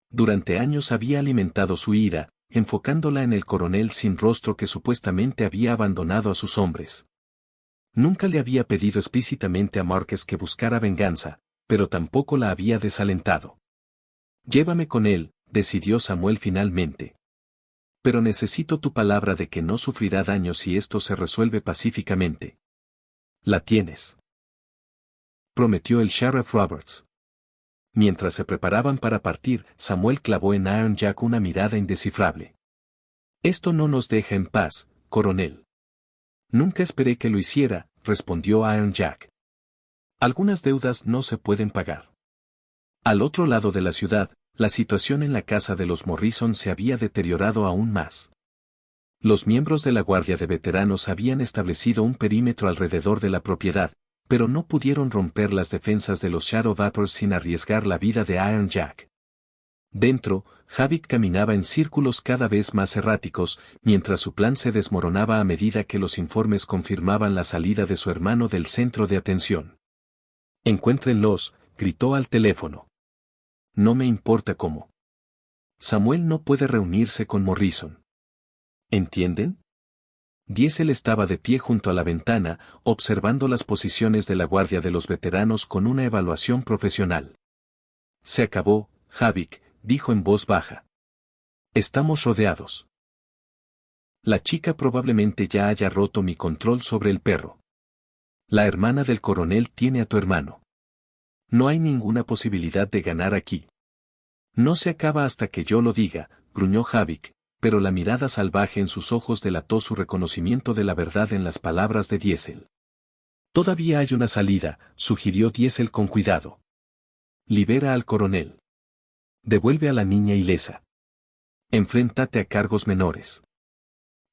Durante años había alimentado su ira, enfocándola en el coronel sin rostro que supuestamente había abandonado a sus hombres. Nunca le había pedido explícitamente a Marcus que buscara venganza, pero tampoco la había desalentado. «Llévame con él», decidió Samuel finalmente. «Pero necesito tu palabra de que no sufrirá daño si esto se resuelve pacíficamente». «La tienes», prometió el sheriff Roberts. Mientras se preparaban para partir, Samuel clavó en Iron Jack una mirada indescifrable. «Esto no nos deja en paz, coronel». «Nunca esperé que lo hiciera», respondió Iron Jack. «Algunas deudas no se pueden pagar». Al otro lado de la ciudad, la situación en la casa de los Morrison se había deteriorado aún más. Los miembros de la Guardia de Veteranos habían establecido un perímetro alrededor de la propiedad, pero no pudieron romper las defensas de los Shadow Vapors sin arriesgar la vida de Iron Jack. Dentro, Havik caminaba en círculos cada vez más erráticos, mientras su plan se desmoronaba a medida que los informes confirmaban la salida de su hermano del centro de atención. «Encuéntrenlos», gritó al teléfono. «No me importa cómo. Samuel no puede reunirse con Morrison. ¿Entienden?». Diesel estaba de pie junto a la ventana, observando las posiciones de la guardia de los veteranos con una evaluación profesional. «Se acabó, Havik», dijo en voz baja. «Estamos rodeados. La chica probablemente ya haya roto mi control sobre el perro. La hermana del coronel tiene a tu hermano. No hay ninguna posibilidad de ganar aquí». «No se acaba hasta que yo lo diga», gruñó Havik, pero la mirada salvaje en sus ojos delató su reconocimiento de la verdad en las palabras de Diesel. «Todavía hay una salida», sugirió Diesel con cuidado. «Libera al coronel. Devuelve a la niña ilesa. Enfréntate a cargos menores.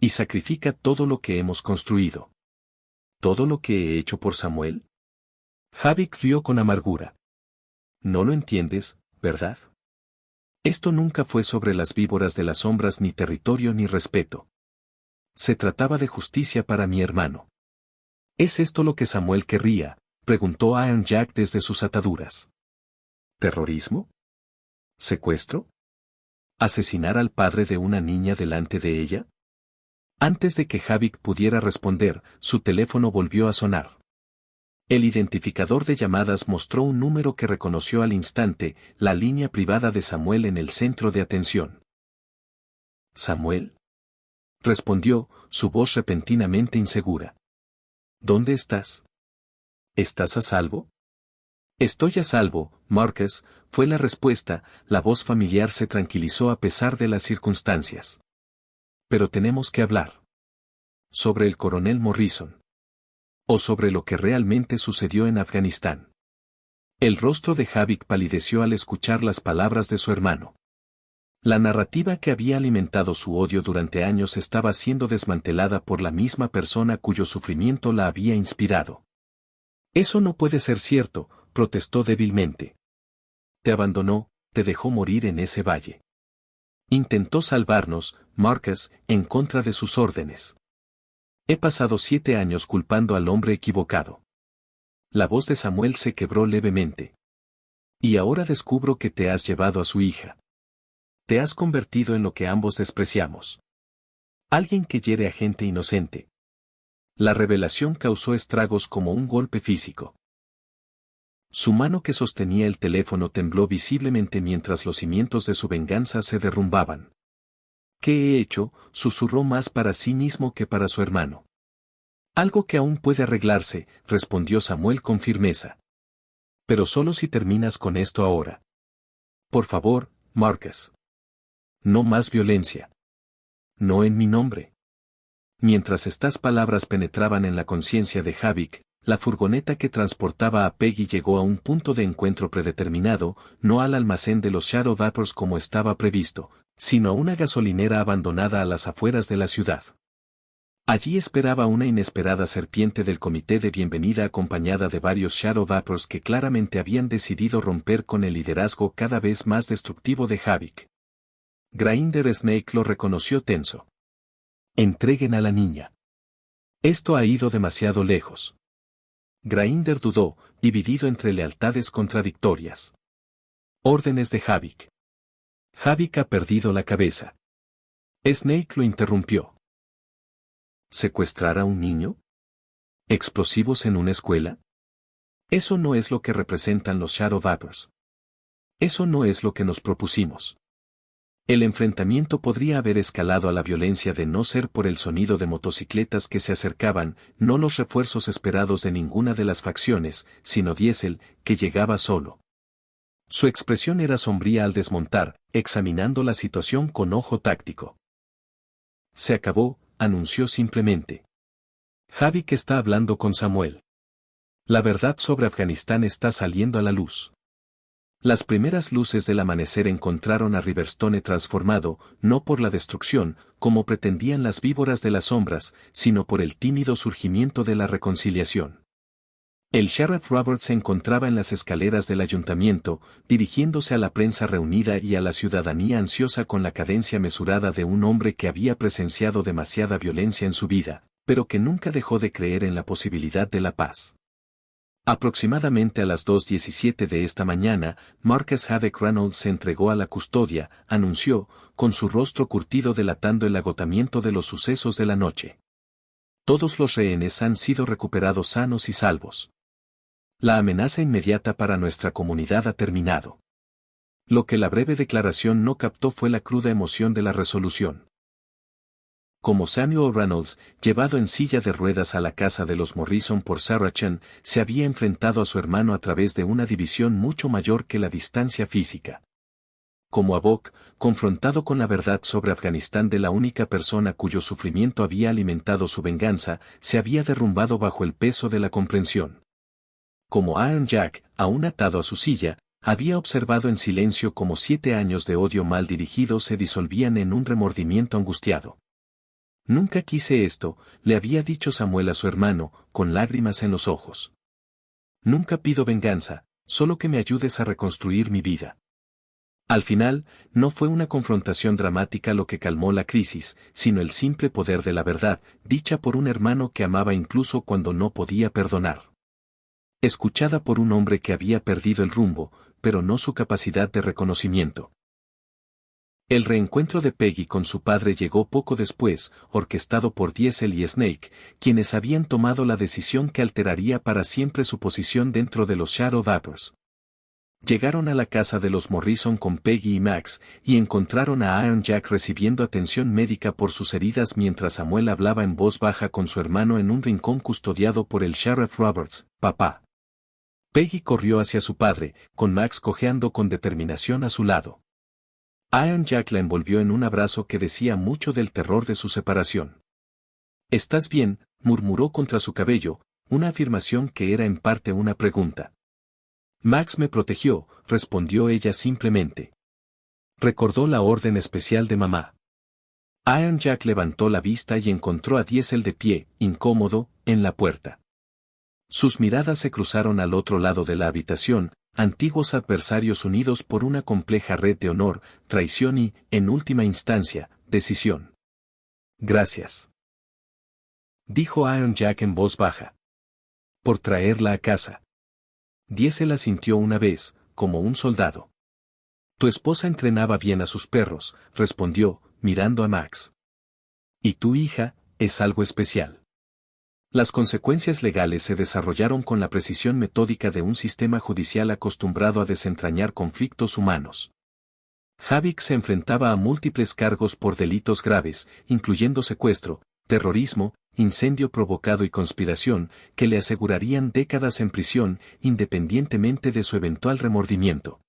Y sacrifica todo lo que hemos construido». «¿Todo lo que he hecho por Samuel?». Havik rió con amargura. «No lo entiendes, ¿verdad? Esto nunca fue sobre las víboras de las sombras, ni territorio ni respeto. Se trataba de justicia para mi hermano». «¿Es esto lo que Samuel querría?», preguntó Iron Jack desde sus ataduras. «¿Terrorismo? ¿Secuestro? ¿Asesinar al padre de una niña delante de ella?». Antes de que Havik pudiera responder, su teléfono volvió a sonar. El identificador de llamadas mostró un número que reconoció al instante, la línea privada de Samuel en el centro de atención. «¿Samuel?», respondió, su voz repentinamente insegura. «¿Dónde estás? ¿Estás a salvo?». «Estoy a salvo, Marcus», fue la respuesta. La voz familiar se tranquilizó a pesar de las circunstancias. «Pero tenemos que hablar. ¿Sobre el coronel Morrison? ¿O sobre lo que realmente sucedió en Afganistán?». El rostro de Havik palideció al escuchar las palabras de su hermano. La narrativa que había alimentado su odio durante años estaba siendo desmantelada por la misma persona cuyo sufrimiento la había inspirado. «Eso no puede ser cierto», protestó débilmente. «Te abandonó, te dejó morir en ese valle. Intentó salvarnos, Marcus, en contra de sus órdenes. He pasado 7 años culpando al hombre equivocado». La voz de Samuel se quebró levemente. «Y ahora descubro que te has llevado a su hija. Te has convertido en lo que ambos despreciamos. Alguien que hiere a gente inocente». La revelación causó estragos como un golpe físico. Su mano que sostenía el teléfono tembló visiblemente mientras los cimientos de su venganza se derrumbaban. «¿Qué he hecho?», susurró más para sí mismo que para su hermano. «Algo que aún puede arreglarse», respondió Samuel con firmeza. «Pero solo si terminas con esto ahora. Por favor, Marcus. No más violencia. No en mi nombre». Mientras estas palabras penetraban en la conciencia de Havik, la furgoneta que transportaba a Peggy llegó a un punto de encuentro predeterminado, no al almacén de los Shadow Vapors como estaba previsto, sino a una gasolinera abandonada a las afueras de la ciudad. Allí esperaba una inesperada serpiente del comité de bienvenida acompañada de varios Shadow Vapors que claramente habían decidido romper con el liderazgo cada vez más destructivo de Havik. Grinder Snake lo reconoció tenso. «Entreguen a la niña. Esto ha ido demasiado lejos». Grinder dudó, dividido entre lealtades contradictorias. Órdenes de Havik. Havik ha perdido la cabeza. Snake lo interrumpió. ¿Secuestrar a un niño? ¿Explosivos en una escuela? Eso no es lo que representan los Shadow Vapors. Eso no es lo que nos propusimos. El enfrentamiento podría haber escalado a la violencia de no ser por el sonido de motocicletas que se acercaban, no los refuerzos esperados de ninguna de las facciones, sino Diesel, que llegaba solo. Su expresión era sombría al desmontar, examinando la situación con ojo táctico. «Se acabó», anunció simplemente. «Havik está hablando con Samuel. La verdad sobre Afganistán está saliendo a la luz». Las primeras luces del amanecer encontraron a Riverstone transformado, no por la destrucción, como pretendían las víboras de las sombras, sino por el tímido surgimiento de la reconciliación. El sheriff Roberts se encontraba en las escaleras del ayuntamiento, dirigiéndose a la prensa reunida y a la ciudadanía ansiosa con la cadencia mesurada de un hombre que había presenciado demasiada violencia en su vida, pero que nunca dejó de creer en la posibilidad de la paz. Aproximadamente a las 2:17 de esta mañana, Marcus Haddock Reynolds se entregó a la custodia, anunció, con su rostro curtido delatando el agotamiento de los sucesos de la noche. Todos los rehenes han sido recuperados sanos y salvos. La amenaza inmediata para nuestra comunidad ha terminado. Lo que la breve declaración no captó fue la cruda emoción de la resolución. Como Samuel Reynolds, llevado en silla de ruedas a la casa de los Morrison por Sarah Chen, se había enfrentado a su hermano a través de una división mucho mayor que la distancia física. Como Abok, confrontado con la verdad sobre Afganistán de la única persona cuyo sufrimiento había alimentado su venganza, se había derrumbado bajo el peso de la comprensión. Como Iron Jack, aún atado a su silla, había observado en silencio cómo 7 años de odio mal dirigido se disolvían en un remordimiento angustiado. Nunca quise esto, le había dicho Samuel a su hermano, con lágrimas en los ojos. Nunca pido venganza, solo que me ayudes a reconstruir mi vida. Al final, no fue una confrontación dramática lo que calmó la crisis, sino el simple poder de la verdad, dicha por un hermano que amaba incluso cuando no podía perdonar. Escuchada por un hombre que había perdido el rumbo, pero no su capacidad de reconocimiento. El reencuentro de Peggy con su padre llegó poco después, orquestado por Diesel y Snake, quienes habían tomado la decisión que alteraría para siempre su posición dentro de los Shadow Vapors. Llegaron a la casa de los Morrison con Peggy y Max, y encontraron a Iron Jack recibiendo atención médica por sus heridas mientras Samuel hablaba en voz baja con su hermano en un rincón custodiado por el Sheriff Roberts. «Papá». Peggy corrió hacia su padre, con Max cojeando con determinación a su lado. Iron Jack la envolvió en un abrazo que decía mucho del terror de su separación. «¿Estás bien?», murmuró contra su cabello, una afirmación que era en parte una pregunta. «Max me protegió», respondió ella simplemente. Recordó la orden especial de mamá. Iron Jack levantó la vista y encontró a Diesel de pie, incómodo, en la puerta. Sus miradas se cruzaron al otro lado de la habitación, antiguos adversarios unidos por una compleja red de honor, traición y, en última instancia, decisión. «Gracias», dijo Iron Jack en voz baja. «Por traerla a casa». Diesel asintió una vez, como un soldado. «Tu esposa entrenaba bien a sus perros», respondió, mirando a Max. «Y tu hija, es algo especial». Las consecuencias legales se desarrollaron con la precisión metódica de un sistema judicial acostumbrado a desentrañar conflictos humanos. Havik se enfrentaba a múltiples cargos por delitos graves, incluyendo secuestro, terrorismo, incendio provocado y conspiración, que le asegurarían décadas en prisión, independientemente de su eventual remordimiento.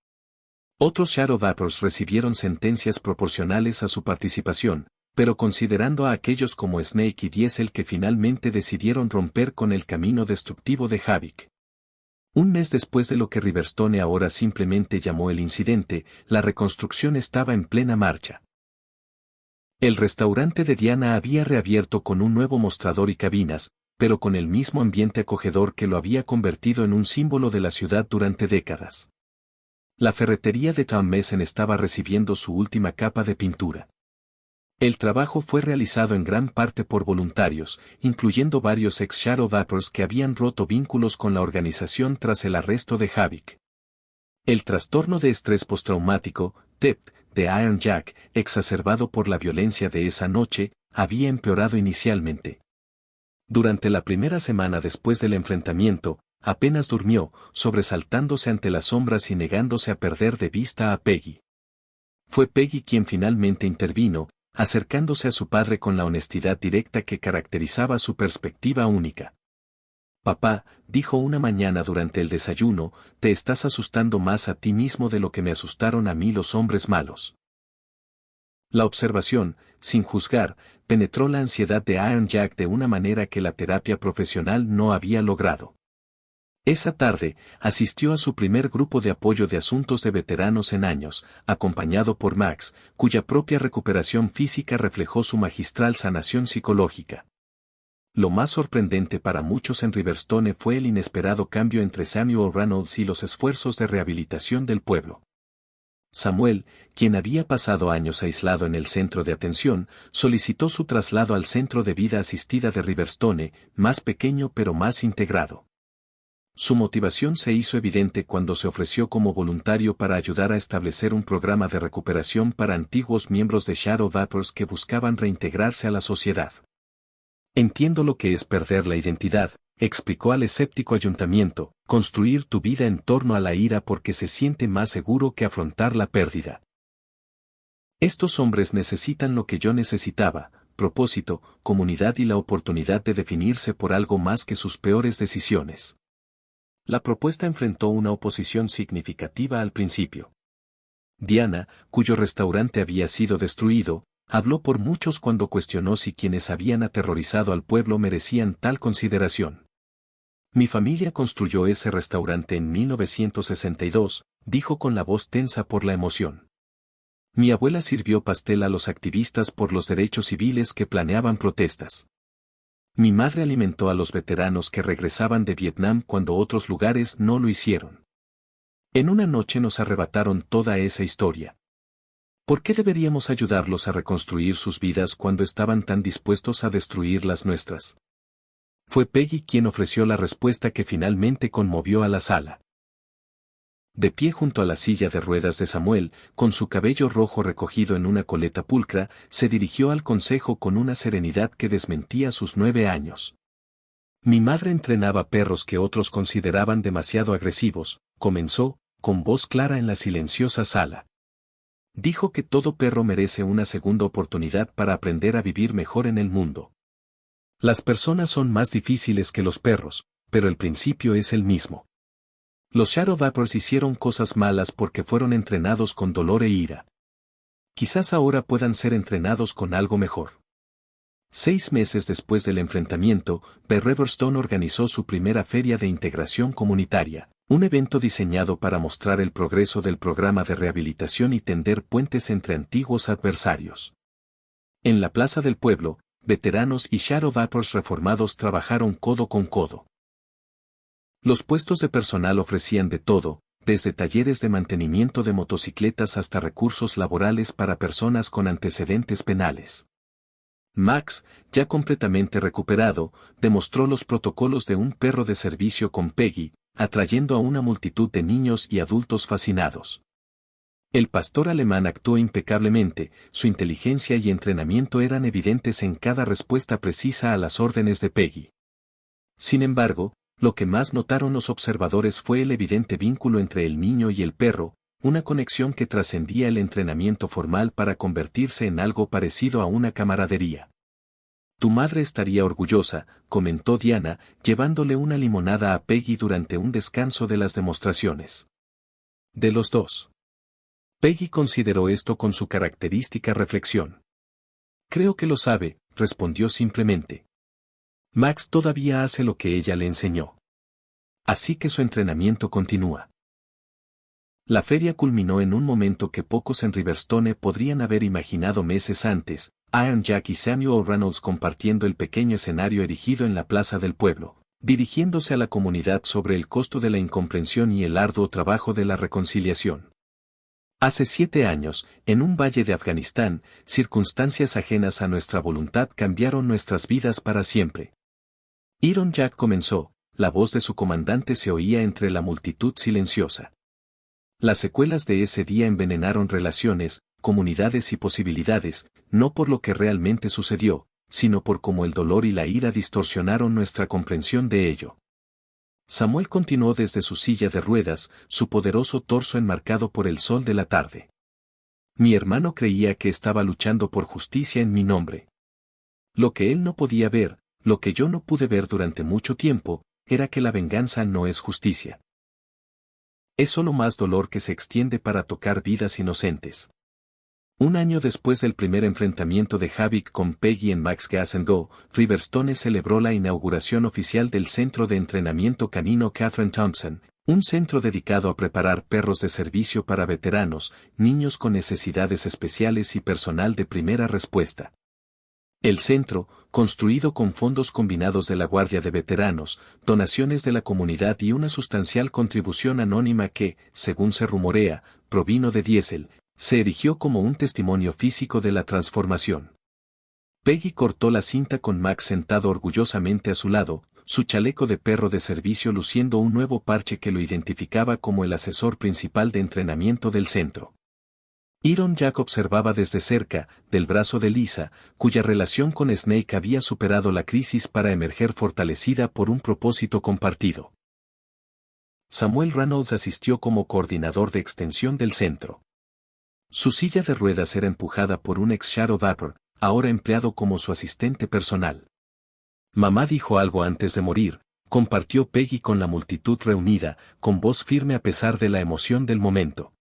Otros Shadow Vapors recibieron sentencias proporcionales a su participación, pero considerando a aquellos como Snake y Diesel que finalmente decidieron romper con el camino destructivo de Havik. Un mes después de lo que Riverstone ahora simplemente llamó el incidente, la reconstrucción estaba en plena marcha. El restaurante de Diana había reabierto con un nuevo mostrador y cabinas, pero con el mismo ambiente acogedor que lo había convertido en un símbolo de la ciudad durante décadas. La ferretería de Tom Mason estaba recibiendo su última capa de pintura. El trabajo fue realizado en gran parte por voluntarios, incluyendo varios ex-Shadow Vapors que habían roto vínculos con la organización tras el arresto de Havik. El trastorno de estrés postraumático, TEP, de Iron Jack, exacerbado por la violencia de esa noche, había empeorado inicialmente. Durante la primera semana después del enfrentamiento, apenas durmió, sobresaltándose ante las sombras y negándose a perder de vista a Peggy. Fue Peggy quien finalmente intervino, acercándose a su padre con la honestidad directa que caracterizaba su perspectiva única. «Papá», dijo una mañana durante el desayuno, «te estás asustando más a ti mismo de lo que me asustaron a mí los hombres malos». La observación, sin juzgar, penetró la ansiedad de Iron Jack de una manera que la terapia profesional no había logrado. Esa tarde, asistió a su primer grupo de apoyo de asuntos de veteranos en años, acompañado por Max, cuya propia recuperación física reflejó su magistral sanación psicológica. Lo más sorprendente para muchos en Riverstone fue el inesperado cambio entre Samuel Reynolds y los esfuerzos de rehabilitación del pueblo. Samuel, quien había pasado años aislado en el centro de atención, solicitó su traslado al centro de vida asistida de Riverstone, más pequeño pero más integrado. Su motivación se hizo evidente cuando se ofreció como voluntario para ayudar a establecer un programa de recuperación para antiguos miembros de Shadow Vapors que buscaban reintegrarse a la sociedad. Entiendo lo que es perder la identidad, explicó al escéptico ayuntamiento, construir tu vida en torno a la ira porque se siente más seguro que afrontar la pérdida. Estos hombres necesitan lo que yo necesitaba, propósito, comunidad y la oportunidad de definirse por algo más que sus peores decisiones. La propuesta enfrentó una oposición significativa al principio. Diana, cuyo restaurante había sido destruido, habló por muchos cuando cuestionó si quienes habían aterrorizado al pueblo merecían tal consideración. Mi familia construyó ese restaurante en 1962, dijo con la voz tensa por la emoción. Mi abuela sirvió pastel a los activistas por los derechos civiles que planeaban protestas. Mi madre alimentó a los veteranos que regresaban de Vietnam cuando otros lugares no lo hicieron. En una noche nos arrebataron toda esa historia. ¿Por qué deberíamos ayudarlos a reconstruir sus vidas cuando estaban tan dispuestos a destruir las nuestras? Fue Peggy quien ofreció la respuesta que finalmente conmovió a la sala. De pie junto a la silla de ruedas de Samuel, con su cabello rojo recogido en una coleta pulcra, se dirigió al consejo con una serenidad que desmentía sus 9 años. Mi madre entrenaba perros que otros consideraban demasiado agresivos, comenzó, con voz clara en la silenciosa sala. Dijo que todo perro merece una segunda oportunidad para aprender a vivir mejor en el mundo. Las personas son más difíciles que los perros, pero el principio es el mismo. Los Shadow Vapors hicieron cosas malas porque fueron entrenados con dolor e ira. Quizás ahora puedan ser entrenados con algo mejor. 6 meses después del enfrentamiento, Riverstone organizó su primera feria de integración comunitaria, un evento diseñado para mostrar el progreso del programa de rehabilitación y tender puentes entre antiguos adversarios. En la plaza del pueblo, veteranos y Shadow Vapors reformados trabajaron codo con codo. Los puestos de personal ofrecían de todo, desde talleres de mantenimiento de motocicletas hasta recursos laborales para personas con antecedentes penales. Max, ya completamente recuperado, demostró los protocolos de un perro de servicio con Peggy, atrayendo a una multitud de niños y adultos fascinados. El pastor alemán actuó impecablemente, su inteligencia y entrenamiento eran evidentes en cada respuesta precisa a las órdenes de Peggy. Sin embargo, lo que más notaron los observadores fue el evidente vínculo entre el niño y el perro, una conexión que trascendía el entrenamiento formal para convertirse en algo parecido a una camaradería. Tu madre estaría orgullosa, comentó Diana, llevándole una limonada a Peggy durante un descanso de las demostraciones. De los dos. Peggy consideró esto con su característica reflexión. Creo que lo sabe, respondió simplemente. Max todavía hace lo que ella le enseñó. Así que su entrenamiento continúa. La feria culminó en un momento que pocos en Riverstone podrían haber imaginado meses antes, Iron Jack y Samuel Reynolds compartiendo el pequeño escenario erigido en la plaza del pueblo, dirigiéndose a la comunidad sobre el costo de la incomprensión y el arduo trabajo de la reconciliación. Hace 7 años, en un valle de Afganistán, circunstancias ajenas a nuestra voluntad cambiaron nuestras vidas para siempre. Iron Jack comenzó, la voz de su comandante se oía entre la multitud silenciosa. Las secuelas de ese día envenenaron relaciones, comunidades y posibilidades, no por lo que realmente sucedió, sino por cómo el dolor y la ira distorsionaron nuestra comprensión de ello. Samuel continuó desde su silla de ruedas, su poderoso torso enmarcado por el sol de la tarde. Mi hermano creía que estaba luchando por justicia en mi nombre. Lo que él no podía ver, lo que yo no pude ver durante mucho tiempo, era que la venganza no es justicia. Es solo más dolor que se extiende para tocar vidas inocentes. Un año después del primer enfrentamiento de Havik con Peggy en Max Gas & Go, Riverstone celebró la inauguración oficial del Centro de Entrenamiento Canino Catherine Thompson, un centro dedicado a preparar perros de servicio para veteranos, niños con necesidades especiales y personal de primera respuesta. El centro, construido con fondos combinados de la Guardia de Veteranos, donaciones de la comunidad y una sustancial contribución anónima que, según se rumorea, provino de Diesel, se erigió como un testimonio físico de la transformación. Peggy cortó la cinta con Max sentado orgullosamente a su lado, su chaleco de perro de servicio luciendo un nuevo parche que lo identificaba como el asesor principal de entrenamiento del centro. Iron Jack observaba desde cerca, del brazo de Lisa, cuya relación con Snake había superado la crisis para emerger fortalecida por un propósito compartido. Samuel Reynolds asistió como coordinador de extensión del centro. Su silla de ruedas era empujada por un ex Shadow Vapor, ahora empleado como su asistente personal. Mamá dijo algo antes de morir, compartió Peggy con la multitud reunida, con voz firme a pesar de la emoción del momento.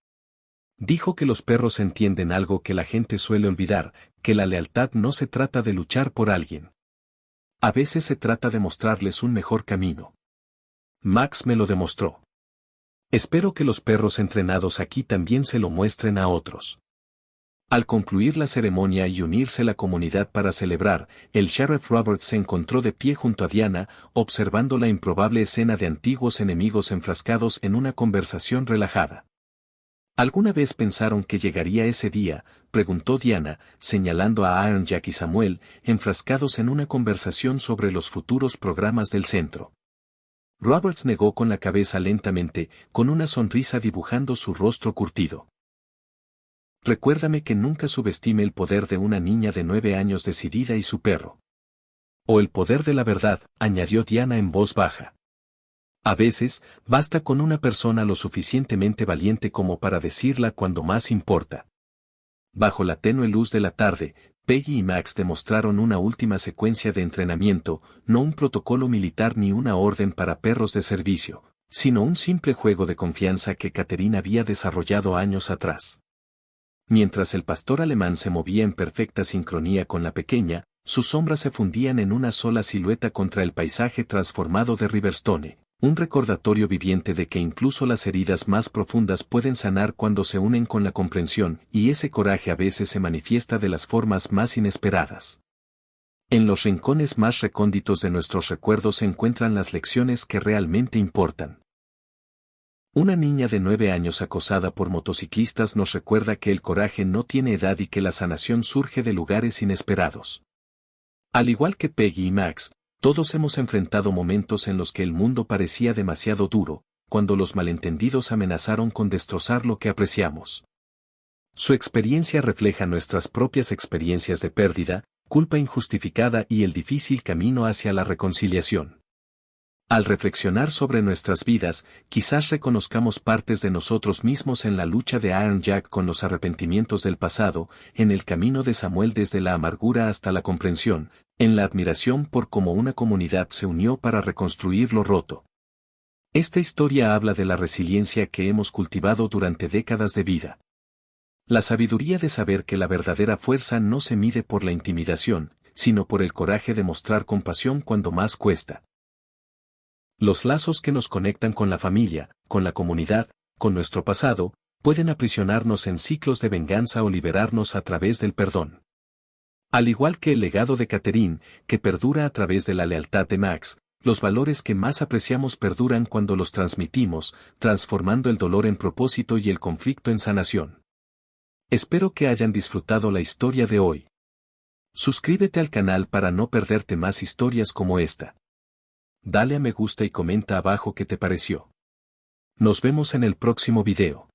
Dijo que los perros entienden algo que la gente suele olvidar, que la lealtad no se trata de luchar por alguien. A veces se trata de mostrarles un mejor camino. Max me lo demostró. Espero que los perros entrenados aquí también se lo muestren a otros. Al concluir la ceremonia y unirse la comunidad para celebrar, el Sheriff Roberts se encontró de pie junto a Diana, observando la improbable escena de antiguos enemigos enfrascados en una conversación relajada. ¿Alguna vez pensaron que llegaría ese día?, preguntó Diana, señalando a Iron Jack y Samuel, enfrascados en una conversación sobre los futuros programas del centro. Roberts negó con la cabeza lentamente, con una sonrisa dibujando su rostro curtido. Recuérdame que nunca subestime el poder de una niña de 9 años decidida y su perro. O el poder de la verdad, añadió Diana en voz baja. A veces, basta con una persona lo suficientemente valiente como para decirla cuando más importa. Bajo la tenue luz de la tarde, Peggy y Max demostraron una última secuencia de entrenamiento, no un protocolo militar ni una orden para perros de servicio, sino un simple juego de confianza que Catherine había desarrollado años atrás. Mientras el pastor alemán se movía en perfecta sincronía con la pequeña, sus sombras se fundían en una sola silueta contra el paisaje transformado de Riverstone, un recordatorio viviente de que incluso las heridas más profundas pueden sanar cuando se unen con la comprensión, y ese coraje a veces se manifiesta de las formas más inesperadas. En los rincones más recónditos de nuestros recuerdos se encuentran las lecciones que realmente importan. Una niña de 9 años acosada por motociclistas nos recuerda que el coraje no tiene edad y que la sanación surge de lugares inesperados. Al igual que Peggy y Max, todos hemos enfrentado momentos en los que el mundo parecía demasiado duro, cuando los malentendidos amenazaron con destrozar lo que apreciamos. Su experiencia refleja nuestras propias experiencias de pérdida, culpa injustificada y el difícil camino hacia la reconciliación. Al reflexionar sobre nuestras vidas, quizás reconozcamos partes de nosotros mismos en la lucha de Iron Jack con los arrepentimientos del pasado, en el camino de Samuel desde la amargura hasta la comprensión, en la admiración por cómo una comunidad se unió para reconstruir lo roto. Esta historia habla de la resiliencia que hemos cultivado durante décadas de vida. La sabiduría de saber que la verdadera fuerza no se mide por la intimidación, sino por el coraje de mostrar compasión cuando más cuesta. Los lazos que nos conectan con la familia, con la comunidad, con nuestro pasado, pueden aprisionarnos en ciclos de venganza o liberarnos a través del perdón. Al igual que el legado de Catherine, que perdura a través de la lealtad de Max, los valores que más apreciamos perduran cuando los transmitimos, transformando el dolor en propósito y el conflicto en sanación. Espero que hayan disfrutado la historia de hoy. Suscríbete al canal para no perderte más historias como esta. Dale a me gusta y comenta abajo qué te pareció. Nos vemos en el próximo video.